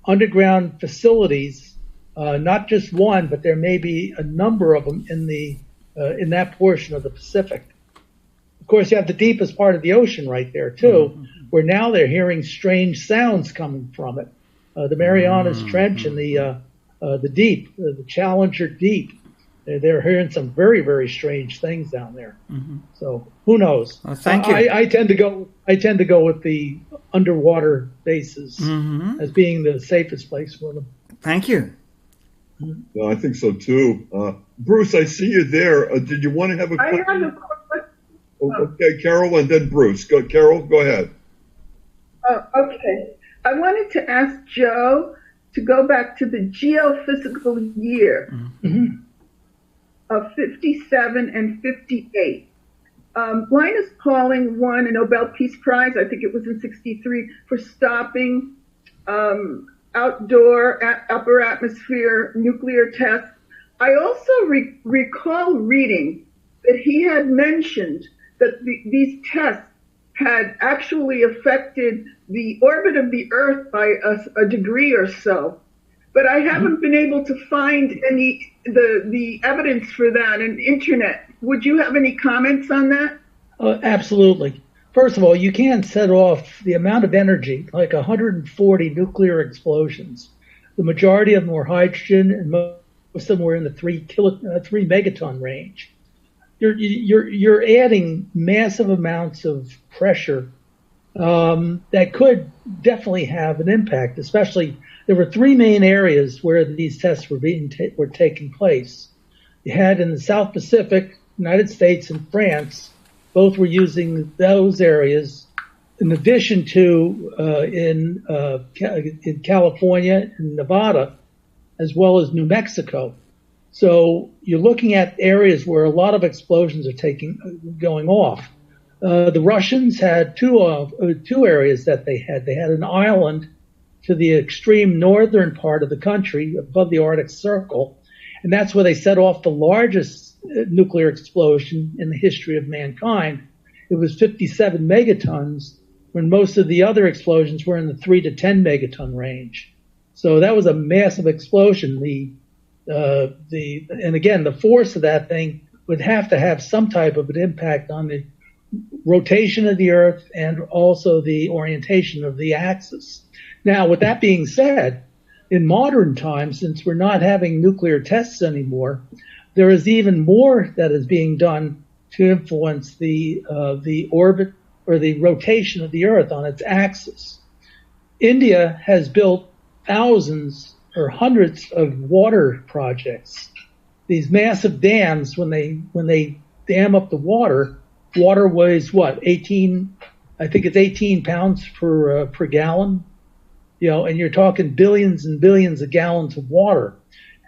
underground facilities, not just one, but there may be a number of them in that portion of the Pacific. Of course, you have the deepest part of the ocean right there too, where now they're hearing strange sounds coming from it. The Marianas Trench and the deep, the Challenger Deep. They're hearing some very, very strange things down there. So who knows? Well, thank you. I tend to go with the underwater bases as being the safest place for them. Thank you. No, I think so too. Bruce, I see you there. Did you want to have a? I have a question. Okay, Carol, and then Bruce. Carol, go ahead. Okay. I wanted to ask Joe to go back to the geophysical year of 57 and 58. Linus Pauling won a Nobel Peace Prize, I think it was in 63, for stopping outdoor upper atmosphere nuclear tests. I also recall reading that he had mentioned that these tests had actually affected the orbit of the Earth by a degree or so. But I haven't been able to find the evidence for that in internet. Would you have any comments on that? Absolutely. First of all, you can't set off the amount of energy, like 140 nuclear explosions. The majority of them were hydrogen, and most of them were in the 3 megaton range. You're adding massive amounts of pressure that could definitely have an impact. Especially, there were 3 main areas where these tests were taking place. You had in the South Pacific, United States, and France. Both were using those areas, in addition to in California and Nevada, as well as New Mexico. So you're looking at areas where a lot of explosions are going off. The Russians had two areas that they had. They had an island to the extreme northern part of the country above the Arctic Circle, and that's where they set off the largest nuclear explosion in the history of mankind. It was 57 megatons, when most of the other explosions were in the 3 to 10 megaton range. So that was a massive explosion. And again, the force of that thing would have to have some type of an impact on the rotation of the Earth and also the orientation of the axis. Now, with that being said, in modern times, since we're not having nuclear tests anymore, there is even more that is being done to influence the orbit or the rotation of the Earth on its axis. India has built thousands or hundreds of water projects. These massive dams, when they dam up the water weighs what? 18 pounds per gallon. And you're talking billions and billions of gallons of water.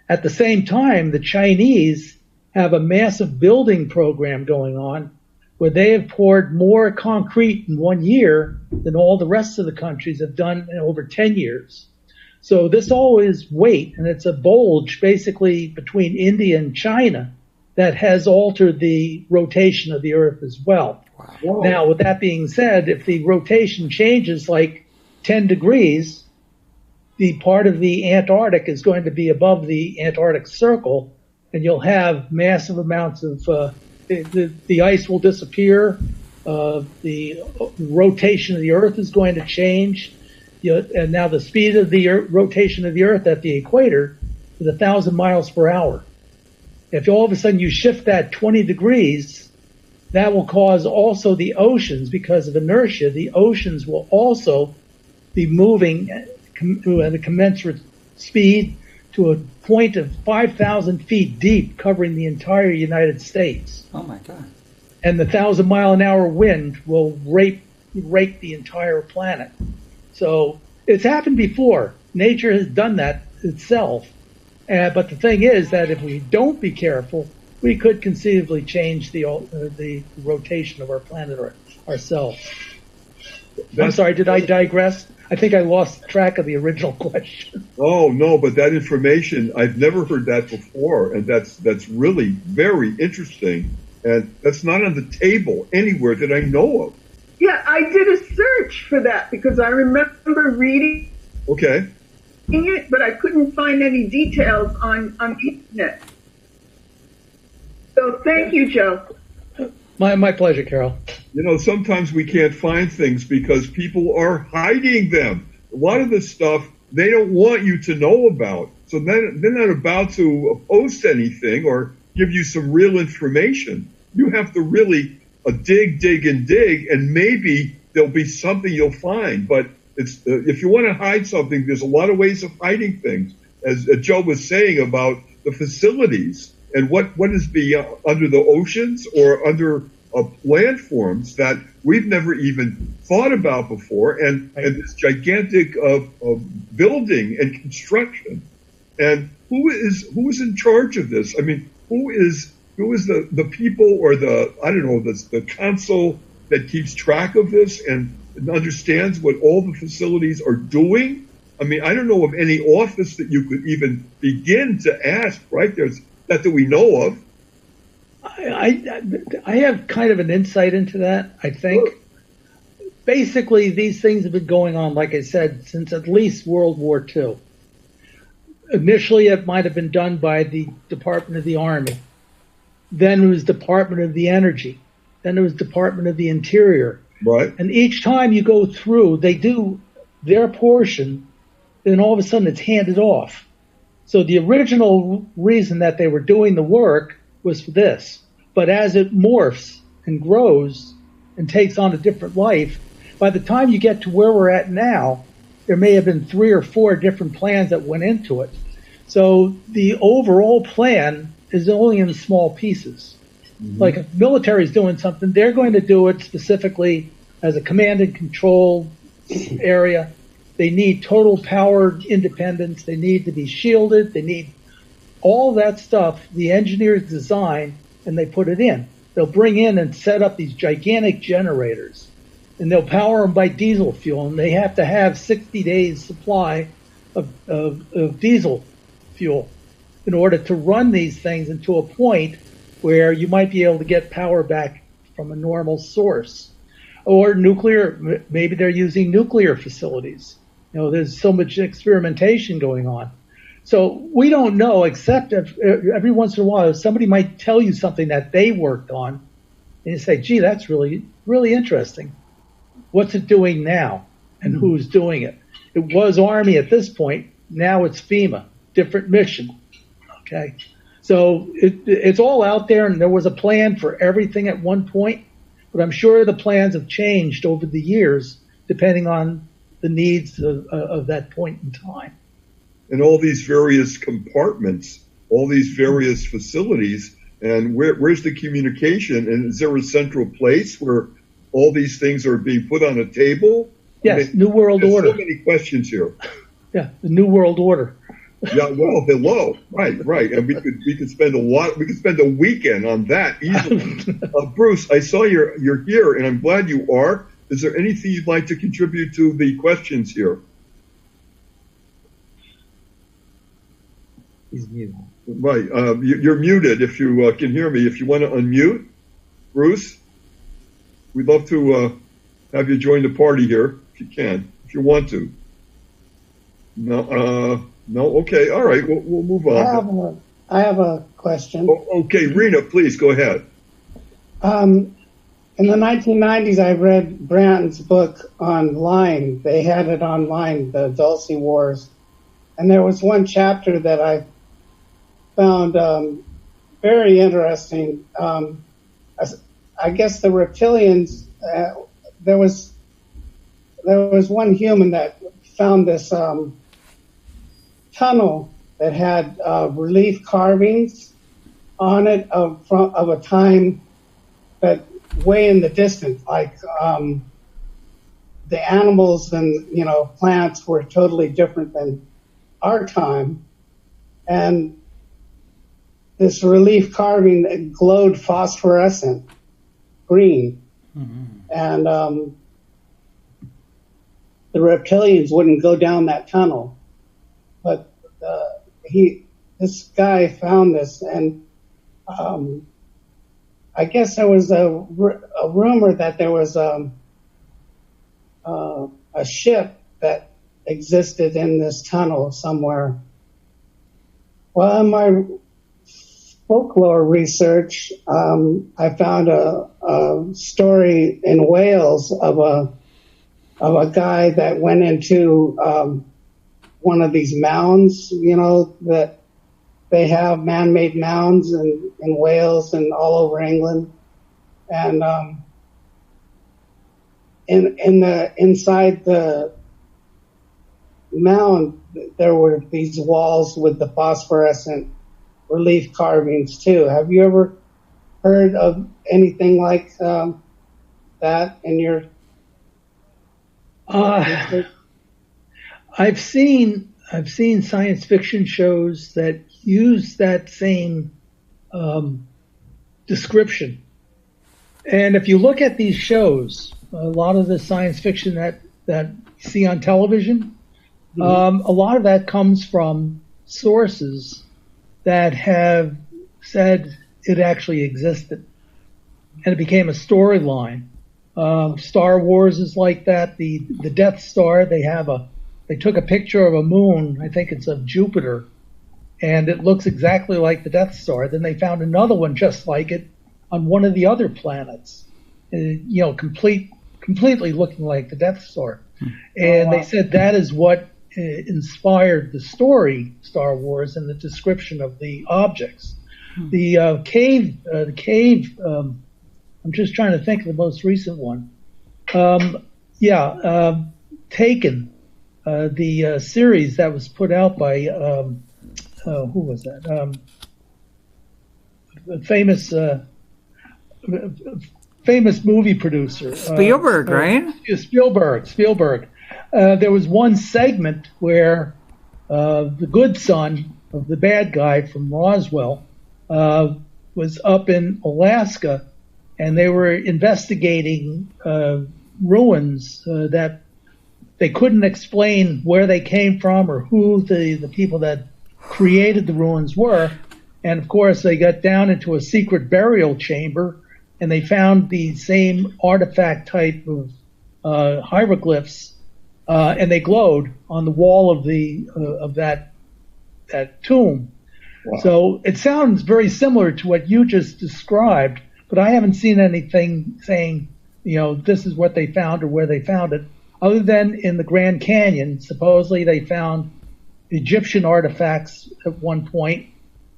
At the same time, the Chinese have a massive building program going on where they have poured more concrete in 1 year than all the rest of the countries have done in over 10 years. So this all is weight, and it's a bulge basically between India and China that has altered the rotation of the Earth as well. Wow. Now, with that being said, if the rotation changes like 10 degrees, the part of the Antarctic is going to be above the Antarctic Circle, and you'll have massive amounts of the ice will disappear. The rotation of the Earth is going to change. And now the speed of the rotation of the Earth at the equator is 1,000 miles per hour. If all of a sudden you shift that 20 degrees, that will cause also the oceans, because of inertia, the oceans will also be moving at a commensurate speed to a point of 5,000 feet deep, covering the entire United States. Oh my God. And the 1,000-mile-an-hour wind will rake the entire planet. So it's happened before. Nature has done that itself. But the thing is that if we don't be careful, we could conceivably change the rotation of our planet ourselves. I'm sorry, did I digress? I think I lost track of the original question. Oh, no, but that information, I've never heard that before, and that's really very interesting. And that's not on the table anywhere that I know of. Yeah, I did a search for that because I remember reading it, but I couldn't find any details on the internet. So thank you, Joe. My pleasure, Carol. You know, sometimes we can't find things because people are hiding them. A lot of this stuff they don't want you to know about. So then they're not about to post anything or give you some real information. You have to really dig, and maybe there'll be something you'll find. But it's if you want to hide something, there's a lot of ways of hiding things. As Joe was saying about the facilities and what is under the oceans or under landforms that we've never even thought about before, and this gigantic building and construction. And who is in charge of this? I mean, who is the people or the council that keeps track of this and understands what all the facilities are doing? I mean, I don't know of any office that you could even begin to ask, right? There's that we know of. I have kind of an insight into that, I think. Sure. Basically, these things have been going on, like I said, since at least World War II. Initially, it might have been done by the Department of the Army. Then it was Department of the Energy. Then it was Department of the Interior. Right. And each time you go through, they do their portion, then all of a sudden it's handed off. So the original reason that they were doing the work was for this. But as it morphs and grows and takes on a different life, by the time you get to where we're at now, there may have been 3 or 4 different plans that went into it. So the overall plan is only in small pieces. Mm-hmm. Like if the military is doing something, they're going to do it specifically as a command and control area. They need total power independence. They need to be shielded. They need all that stuff. The engineers design and they put it in. They'll bring in and set up these gigantic generators, and they'll power them by diesel fuel. And they have to have 60 days supply of diesel fuel in order to run these things into a point where you might be able to get power back from a normal source. Or nuclear, maybe they're using nuclear facilities. You know, there's so much experimentation going on. So we don't know, except if, every once in a while somebody might tell you something that they worked on, and you say, gee, that's really, really interesting. What's it doing now? And who's doing it? It was Army at this point. Now it's FEMA, different mission. Okay. So it's all out there, and there was a plan for everything at one point, but I'm sure the plans have changed over the years depending on the needs of that point in time. And all these various compartments, all these various facilities, and where's the communication? And is there a central place where all these things are being put on a table? Yes, I mean, New World Order. So many questions here. Yeah, the New World Order. Yeah, well, hello, right, and we could spend a weekend on that easily. Bruce, I saw you're here, and I'm glad you are. Is there anything you'd like to contribute to the questions here? He's muted. Right, you're muted. If you can hear me, if you want to unmute, Bruce, we'd love to have you join the party here if you can, if you want to. No, okay, all right, we'll move on. I have a question. Okay, Rena, please go ahead. In the 1990s, I read Brandt's book online. They had it online, the Dulce Wars, and there was one chapter that I found very interesting. I guess the reptilians. There was one human that found this tunnel that had relief carvings on it of a time that way in the distance, like the animals and plants were totally different than our time, and this relief carving that glowed phosphorescent green, and the reptilians wouldn't go down that tunnel, but this guy found this, and I guess there was a rumor that there was a ship that existed in this tunnel somewhere. Well, in my folklore research, I found a story in Wales of a guy that went into one of these mounds, that they have man-made mounds in Wales and all over England, and inside the mound there were these walls with the phosphorescent relief carvings too. Have you ever heard of anything like that in your? I've seen science fiction shows that use that same description, and if you look at these shows, a lot of the science fiction that you see on television, a lot of that comes from sources that have said it actually existed, and it became a storyline. Star Wars is like that. The Death Star, they took a picture of a moon, I think it's of Jupiter, and it looks exactly like the Death Star. Then they found another one just like it on one of the other planets, completely looking like the Death Star. And they said that is what inspired the story Star Wars and the description of the objects. The cave. I'm just trying to think of the most recent one. Taken. The series that was put out by who was that? Famous movie producer. Spielberg, right? Spielberg. There was one segment where the good son of the bad guy from Roswell was up in Alaska, and they were investigating ruins that they couldn't explain where they came from or who the people that created the ruins were. And of course, they got down into a secret burial chamber, and they found the same artifact type of hieroglyphs, and they glowed on the wall of that tomb. Wow. So it sounds very similar to what you just described, but I haven't seen anything saying, this is what they found or where they found it, other than in the Grand Canyon. Supposedly they found Egyptian artifacts at one point,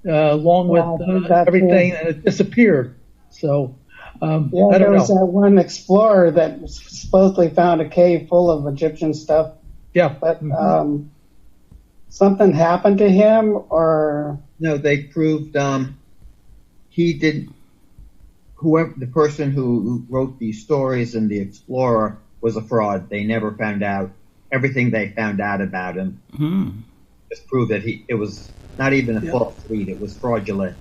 along with everything, and it disappeared. So I don't know. There was that one explorer that supposedly found a cave full of Egyptian stuff. Yeah. But something happened to him, or? No, they proved whoever the person who wrote these stories in the Explorer was a fraud. They never found out everything they found out about him. Just proved that it was not even a false lead; it was fraudulent.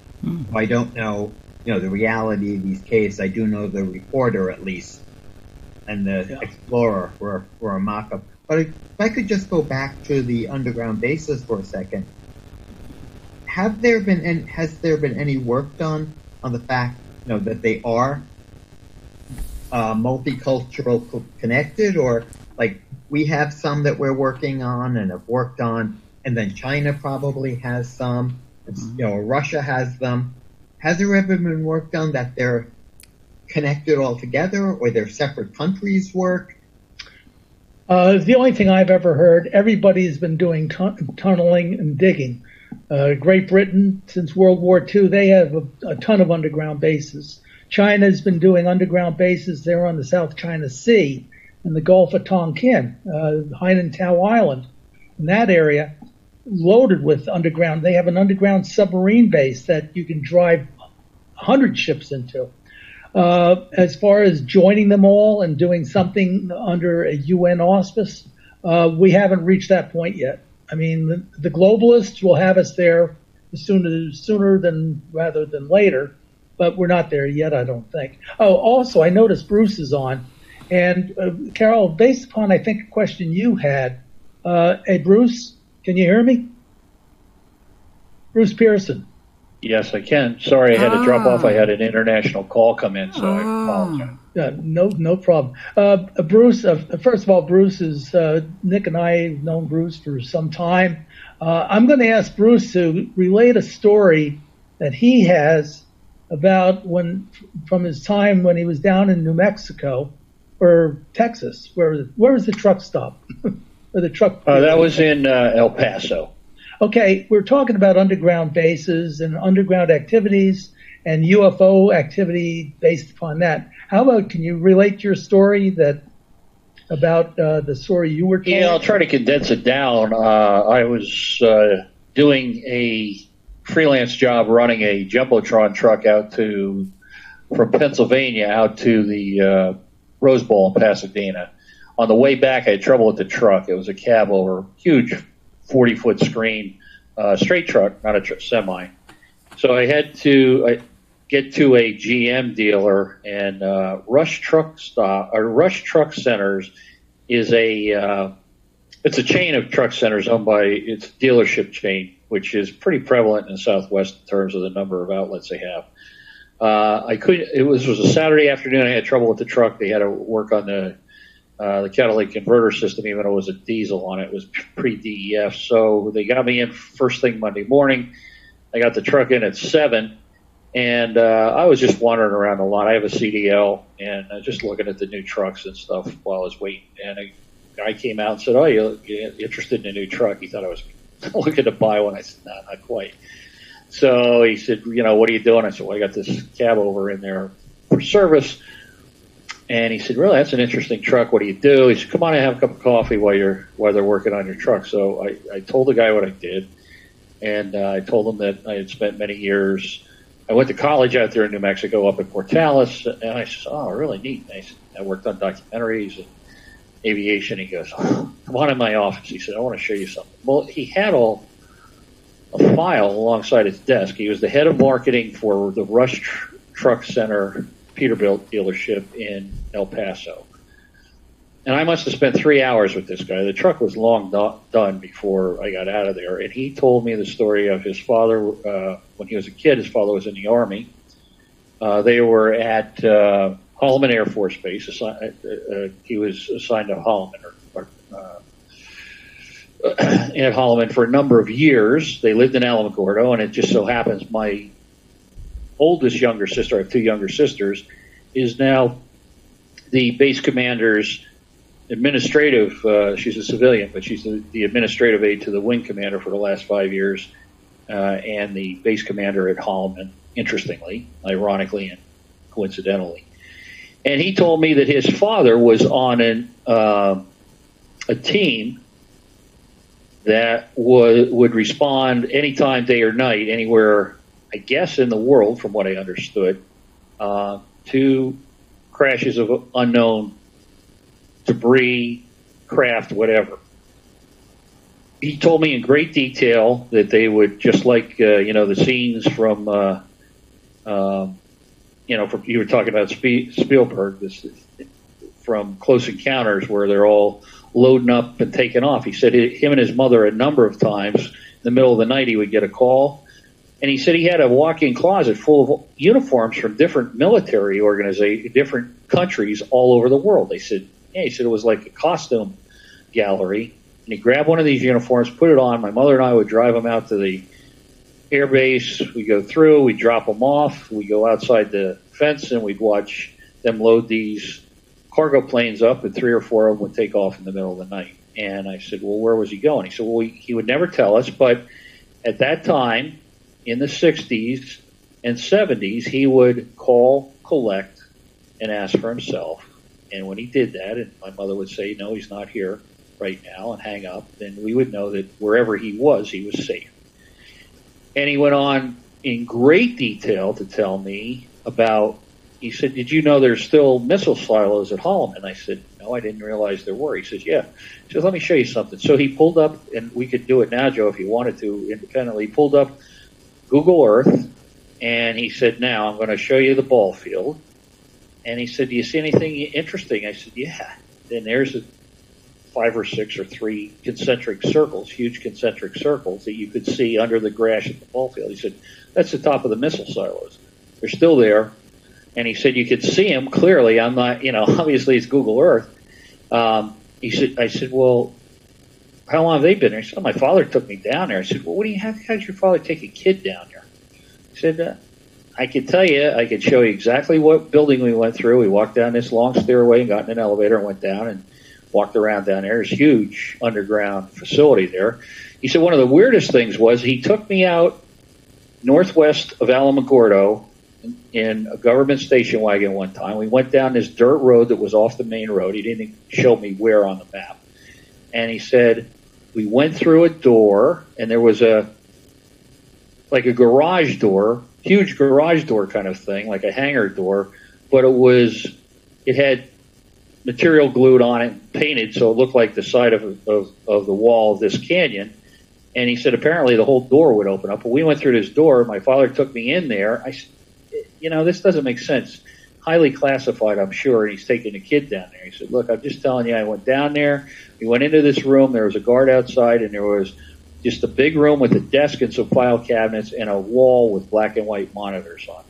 I don't know, the reality of these cases. I do know the reporter at least, and the Explorer were a mock-up. But if I could just go back to the underground bases for a second, has there been any work done on the fact, that they are multicultural connected, or like we have some that we're working on and have worked on, and then China probably has some, Russia has them. Has there ever been work done that they're connected all together, or they're separate countries work? The only thing I've ever heard, everybody's been doing tunneling and digging. Great Britain, since World War II, they have a ton of underground bases. China's been doing underground bases there on the South China Sea in the Gulf of Tonkin, Hainan Tao Island, in that area. loaded with underground. They have an underground submarine base that you can drive 100 ships into. As far as joining them all and doing something under a UN auspice, we haven't reached that point yet. I mean, the globalists will have us there sooner than rather than later, but we're not there yet, I don't think. Oh, also, I noticed Bruce is on. And Carol, based upon, I think, a question you had, hey, Bruce, can you hear me? Bruce Pearson. Yes, I can. Sorry, I had to drop off. I had an international call come in, so I apologize. No problem. Bruce, first of all, Bruce is, Nick and I have known Bruce for some time. I'm going to ask Bruce to relate a story that he has about from his time when he was down in New Mexico or Texas. Where was the truck stop? Or the truck? That was in El Paso. Okay, we're talking about underground bases and underground activities and UFO activity based upon that. How about, can you relate your story about the story you were told? Yeah, I'll try to condense it down. I was doing a freelance job running a Jumbotron truck from Pennsylvania out to the Rose Bowl in Pasadena. On the way back, I had trouble with the truck. It was a cab over, huge 40-foot screen, straight truck, not a semi. So I had to get to a GM dealer, and Rush Truck Centers is it's a chain of truck centers owned by, it's a dealership chain, which is pretty prevalent in the Southwest in terms of the number of outlets they have. It was a Saturday afternoon. I had trouble with the truck. They had to work on the catalytic converter system, even though it was a diesel on it. It was pre-DEF. So they got me in first thing Monday morning. I got the truck in at 7, and I was just wandering around a lot. I have a CDL, and just looking at the new trucks and stuff while I was waiting. And a guy came out and said, "Oh, you're interested in a new truck?" He thought I was looking to buy one. I said, "No, not quite." So he said, "What are you doing?" I said, "Well, I got this cab over in there for service." And he said, "Really, that's an interesting truck. What do you do?" He said, "Come on and have a cup of coffee while they're working on your truck." So I told the guy what I did, and I told him that I had spent many years. I went to college out there in New Mexico, up in Portales, and I said, "Oh, really neat." And I worked on documentaries and aviation. He goes, "Oh, come on in my office." He said, "I want to show you something." Well, he had a file alongside his desk. He was the head of marketing for the Rush Truck Center Peterbilt dealership in El Paso. And I must have spent 3 hours with this guy. The truck was long done before I got out of there. And he told me the story of his father. When he was a kid, his father was in the Army. They were at Holloman Air Force Base. He was assigned to Holloman at Holloman for a number of years. They lived in Alamogordo, and it just so happens my oldest younger sister, I have 2 younger sisters, is now the base commander's administrative, she's a civilian, but she's the administrative aide to the wing commander for the last 5 years, and the base commander at Holloman, interestingly, ironically, and coincidentally. And he told me that his father was on a team that would respond anytime, day or night, anywhere, I guess, in the world, from what I understood, to crashes of unknown debris, craft, whatever. He told me in great detail that they would, just like, the scenes from, you were talking about Spielberg, from Close Encounters, where they're all loading up and taking off. He said him and his mother, a number of times, in the middle of the night, he would get a call. And he said he had a walk-in closet full of uniforms from different military organizations, different countries all over the world. He said it was like a costume gallery. And he grabbed one of these uniforms, put it on. My mother and I would drive him out to the air base. We go through, we drop them off. We go outside the fence, and we'd watch them load these cargo planes up, and 3 or 4 of them would take off in the middle of the night. And I said, "Well, where was he going?" He said, "Well, he would never tell us, but at that time, in the 60s and 70s, he would call, collect, and ask for himself. And when he did that, and my mother would say, 'No, he's not here,' right now and hang up, then we would know that wherever he was safe. And he went on in great detail to tell me about, he said, did you know there's still missile silos at Holloman? I said, no, I didn't realize there were. He says, yeah. He says, let me show you something. So he pulled up, and we could do it now, Joe, if you wanted to independently. He pulled up Google Earth, and he said, now I'm going to show you the ball field. And he said, do you see anything interesting? I said, yeah. Then there's 5 or 6 or 3 concentric circles, huge concentric circles that you could see under the grass at the ball field. He said, that's the top of the missile silos. They're still there. And he said, you could see them clearly. I'm not, obviously it's Google Earth. I said, well, how long have they been there? He said, my father took me down there. I said, well, how did your father take a kid down there? He said, I could tell you, I could show you exactly what building we went through. We walked down this long stairway and got in an elevator and went down and walked around down there. There's a huge underground facility there. He said one of the weirdest things was he took me out northwest of Alamogordo in a government station wagon one time. We went down this dirt road that was off the main road. He didn't show me where on the map. And he said we went through a door, and there was a garage door, huge garage door kind of thing, like a hangar door, but it had material glued on it and painted so it looked like the side of the wall of this canyon. And he said apparently the whole door would open up. But we went through this door. My father took me in there. I said, this doesn't make sense. Highly classified, I'm sure. And he's taking a kid down there. He said, look, I'm just telling you, I went down there. We went into this room. There was a guard outside, and there was just a big room with a desk and some file cabinets and a wall with black and white monitors on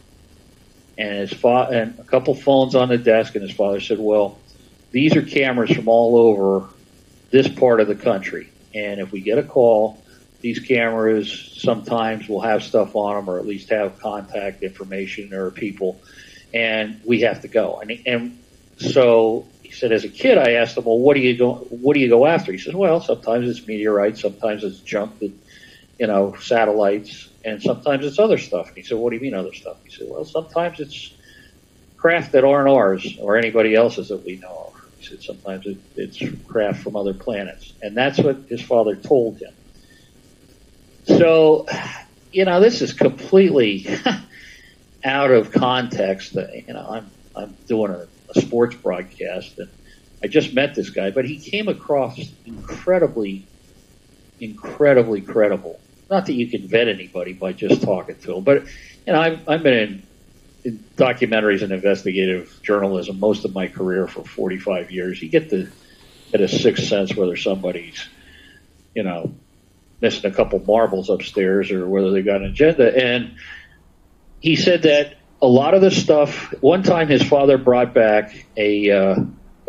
it. And a couple phones on the desk. And his father said, well, these are cameras from all over this part of the country. And if we get a call, these cameras sometimes will have stuff on them or at least have contact information or people, and we have to go. And so he said, as a kid, I asked him, well, what do you go after? He said, well, sometimes it's meteorites, sometimes it's junk that, satellites, and sometimes it's other stuff. And he said, what do you mean other stuff? He said, well, sometimes it's craft that aren't ours or anybody else's that we know of. He said, sometimes it's craft from other planets. And that's what his father told him. So, this is completely out of context. I'm doing a sports broadcast, and I just met this guy, but he came across incredibly credible. Not that you can vet anybody by just talking to him, but I've been in documentaries and investigative journalism most of my career for 45 years. You get a sixth sense whether somebody's, missing a couple marbles upstairs or whether they got an agenda. And he said that a lot of the stuff, one time his father brought back a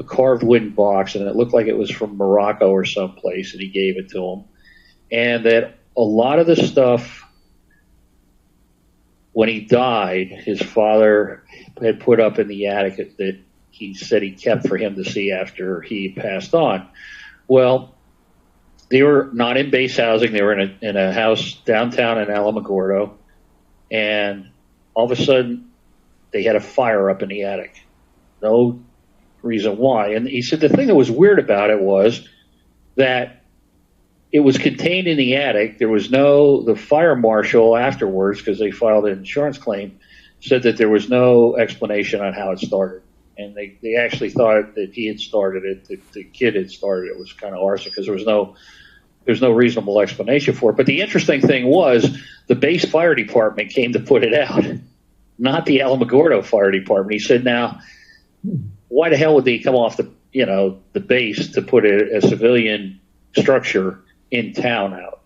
carved wooden box, and it looked like it was from Morocco or someplace, and he gave it to him. And that a lot of the stuff, when he died, his father had put up in the attic that he said he kept for him to see after he passed on. Well, they were not in base housing. They were in a house downtown in Alamogordo, and all of a sudden they had a fire up in the attic. No reason why. And he said the thing that was weird about it was that it was contained in the attic. There was the fire marshal afterwards, because they filed an insurance claim, said that there was no explanation on how it started. And they actually thought that he had started it, that the kid had started it. It was kind of arson because there's no reasonable explanation for it. But the interesting thing was the base fire department came to put it out, not the Alamogordo Fire Department. He said, now, why the hell would they come off the base to put a civilian structure in town out?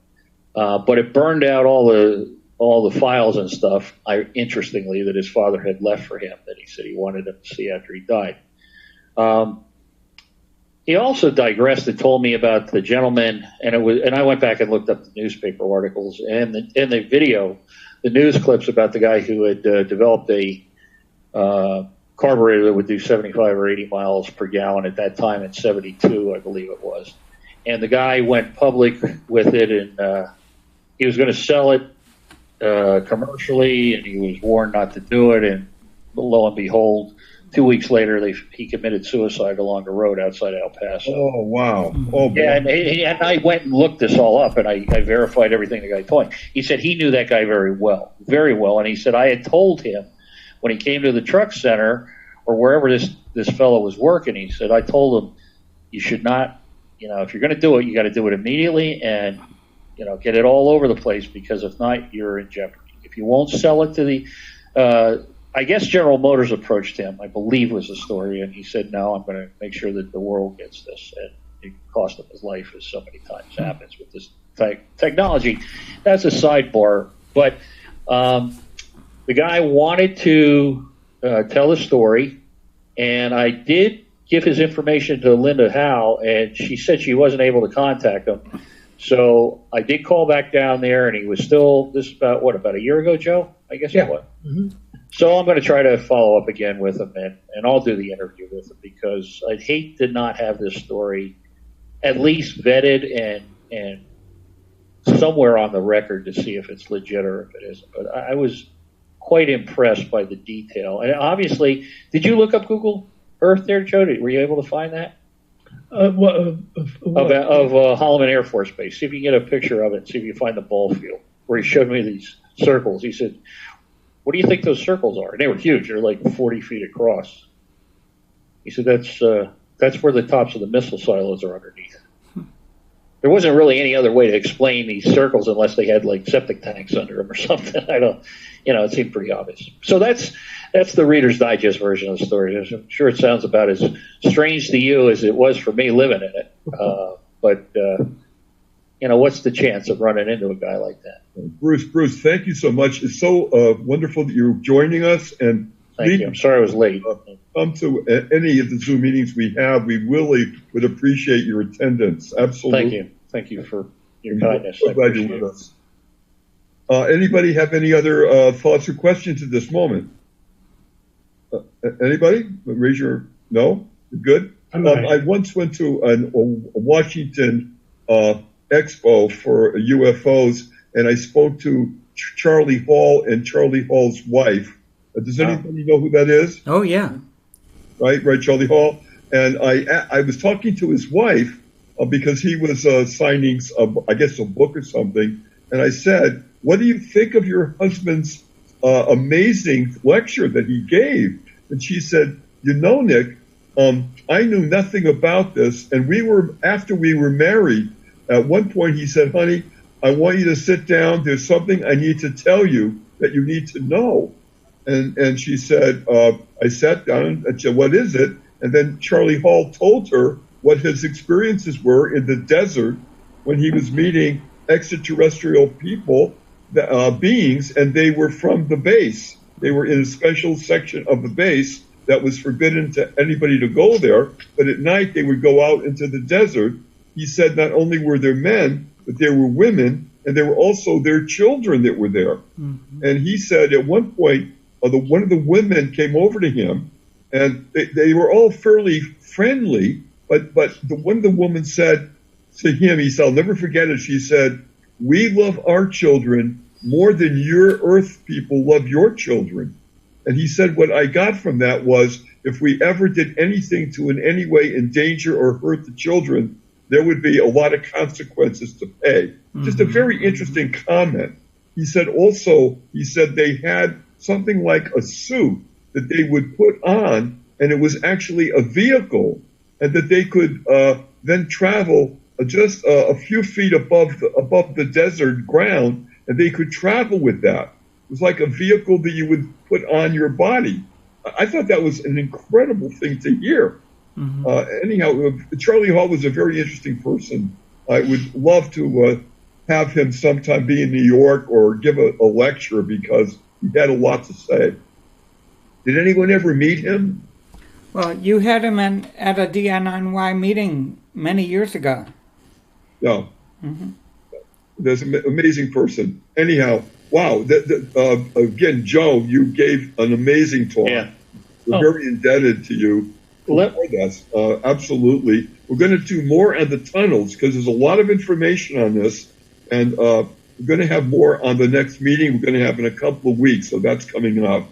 But it burned out all the files and stuff, interestingly, that his father had left for him, that he said he wanted him to see after he died. He also digressed and told me about the gentleman, and I went back and looked up the newspaper articles and the video, the news clips about the guy who had developed a carburetor that would do 75 or 80 miles per gallon at that time in 72, I believe it was. And the guy went public with it, and he was going to sell it commercially, and he was warned not to do it. And lo and behold, 2 weeks later, he committed suicide along the road outside El Paso. Oh, wow. Oh, yeah, and I went and looked this all up, and I verified everything the guy told me. He said he knew that guy very well, and he said I had told him when he came to the truck center or wherever this fellow was working, he said, I told him, you should not, if you're going to do it, you got to do it immediately and, get it all over the place, because if not, you're in jeopardy. If you won't sell it to the, I guess General Motors approached him, I believe was the story, and he said, no, I'm going to make sure that the world gets this. And it cost him his life, as so many times happens with this technology. That's a sidebar. But the guy wanted to tell the story, and I did give his information to Linda Howe, and she said she wasn't able to contact him. So I did call back down there, and he was still, this is about a year ago, Joe? I guess it was. Mm-hmm. So I'm going to try to follow up again with him, and I'll do the interview with him, because I'd hate to not have this story at least vetted and somewhere on the record to see if it's legit or if it isn't. But I was quite impressed by the detail. And obviously, did you look up Google Earth there, Joe? Were you able to find that? Of Holloman Air Force Base. See if you can get a picture of it. See if you can find the ball field where he showed me these circles. He said, what do you think those circles are? And they were huge. They're like 40 feet across. He said, that's where the tops of the missile silos are underneath. There wasn't really any other way to explain these circles unless they had like septic tanks under them or something. It seemed pretty obvious. So that's the Reader's Digest version of the story. I'm sure it sounds about as strange to you as it was for me living in it. But what's the chance of running into a guy like that? Bruce, thank you so much. It's so wonderful that you're joining us. And thank you. I'm sorry I was late. Come to any of the Zoom meetings we have. We really would appreciate your attendance. Absolutely. Thank you for your kindness. So glad you're with us. Anybody have any other thoughts or questions at this moment? Anybody? Raise your... No? You're good? I once went to a Washington expo for UFOs, and I spoke to Charlie Hall and Charlie Hall's wife. Does anybody know who that is? Oh, yeah. Right, Charlie Hall. And I was talking to his wife because he was signing, I guess, a book or something. And I said, what do you think of your husband's amazing lecture that he gave? And she said, Nick, I knew nothing about this. And after we were married, at one point he said, honey, I want you to sit down. There's something I need to tell you that you need to know. And she said, I sat down and said, what is it? And then Charlie Hall told her what his experiences were in the desert when he was meeting extraterrestrial beings, and they were from the base. They were in a special section of the base that was forbidden to anybody to go there, but at night they would go out into the desert. He said not only were there men, but there were women, and there were also their children that were there. Mm-hmm. And he said at one point, one of the women came over to him, and they were all fairly friendly, but one of the women said to him, he said, I'll never forget it, she said, we love our children more than your Earth people love your children. And he said what I got from that was, if we ever did anything to in any way endanger or hurt the children, there would be a lot of consequences to pay. Mm-hmm. Just a very interesting comment. He said they had something like a suit that they would put on, and it was actually a vehicle, and that they could then travel just a few feet above the desert ground, and they could travel with that. It was like a vehicle that you would put on your body. I thought that was an incredible thing to hear. Mm-hmm. Anyhow, Charlie Hall was a very interesting person. I would love to have him sometime be in New York or give a lecture, because he had a lot to say. Did anyone ever meet him? Well, you had him at a DNNY meeting many years ago. Yeah. Mm-hmm. That's an amazing person. Anyhow, wow. Again, Joe, you gave an amazing talk. Yeah. We're very indebted to you for this. Absolutely. We're going to do more on the tunnels, because there's a lot of information on this. And we're going to have more on the next meeting we're going to have in a couple of weeks. So that's coming up.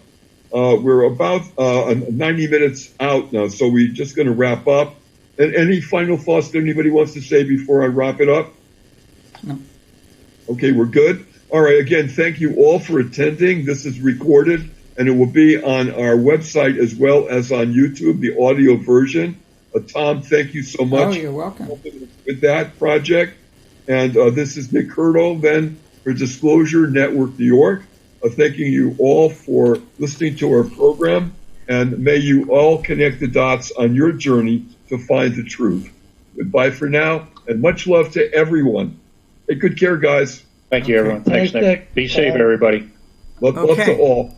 We're about 90 minutes out now, so we're just going to wrap up. And any final thoughts that anybody wants to say before I wrap it up? No. Okay, we're good. All right, again, thank you all for attending. This is recorded, and it will be on our website as well as on YouTube, the audio version. Tom, thank you so much. Oh, you're welcome. With that project. And this is Nick Curto, then, for Disclosure Network New York. Thanking you all for listening to our program, and may you all connect the dots on your journey to find the truth. Goodbye for now, and much love to everyone. Take good care, guys. Thank you, everyone. Thanks, Thanks, Nick. Nick. Be safe, everybody. Love to all.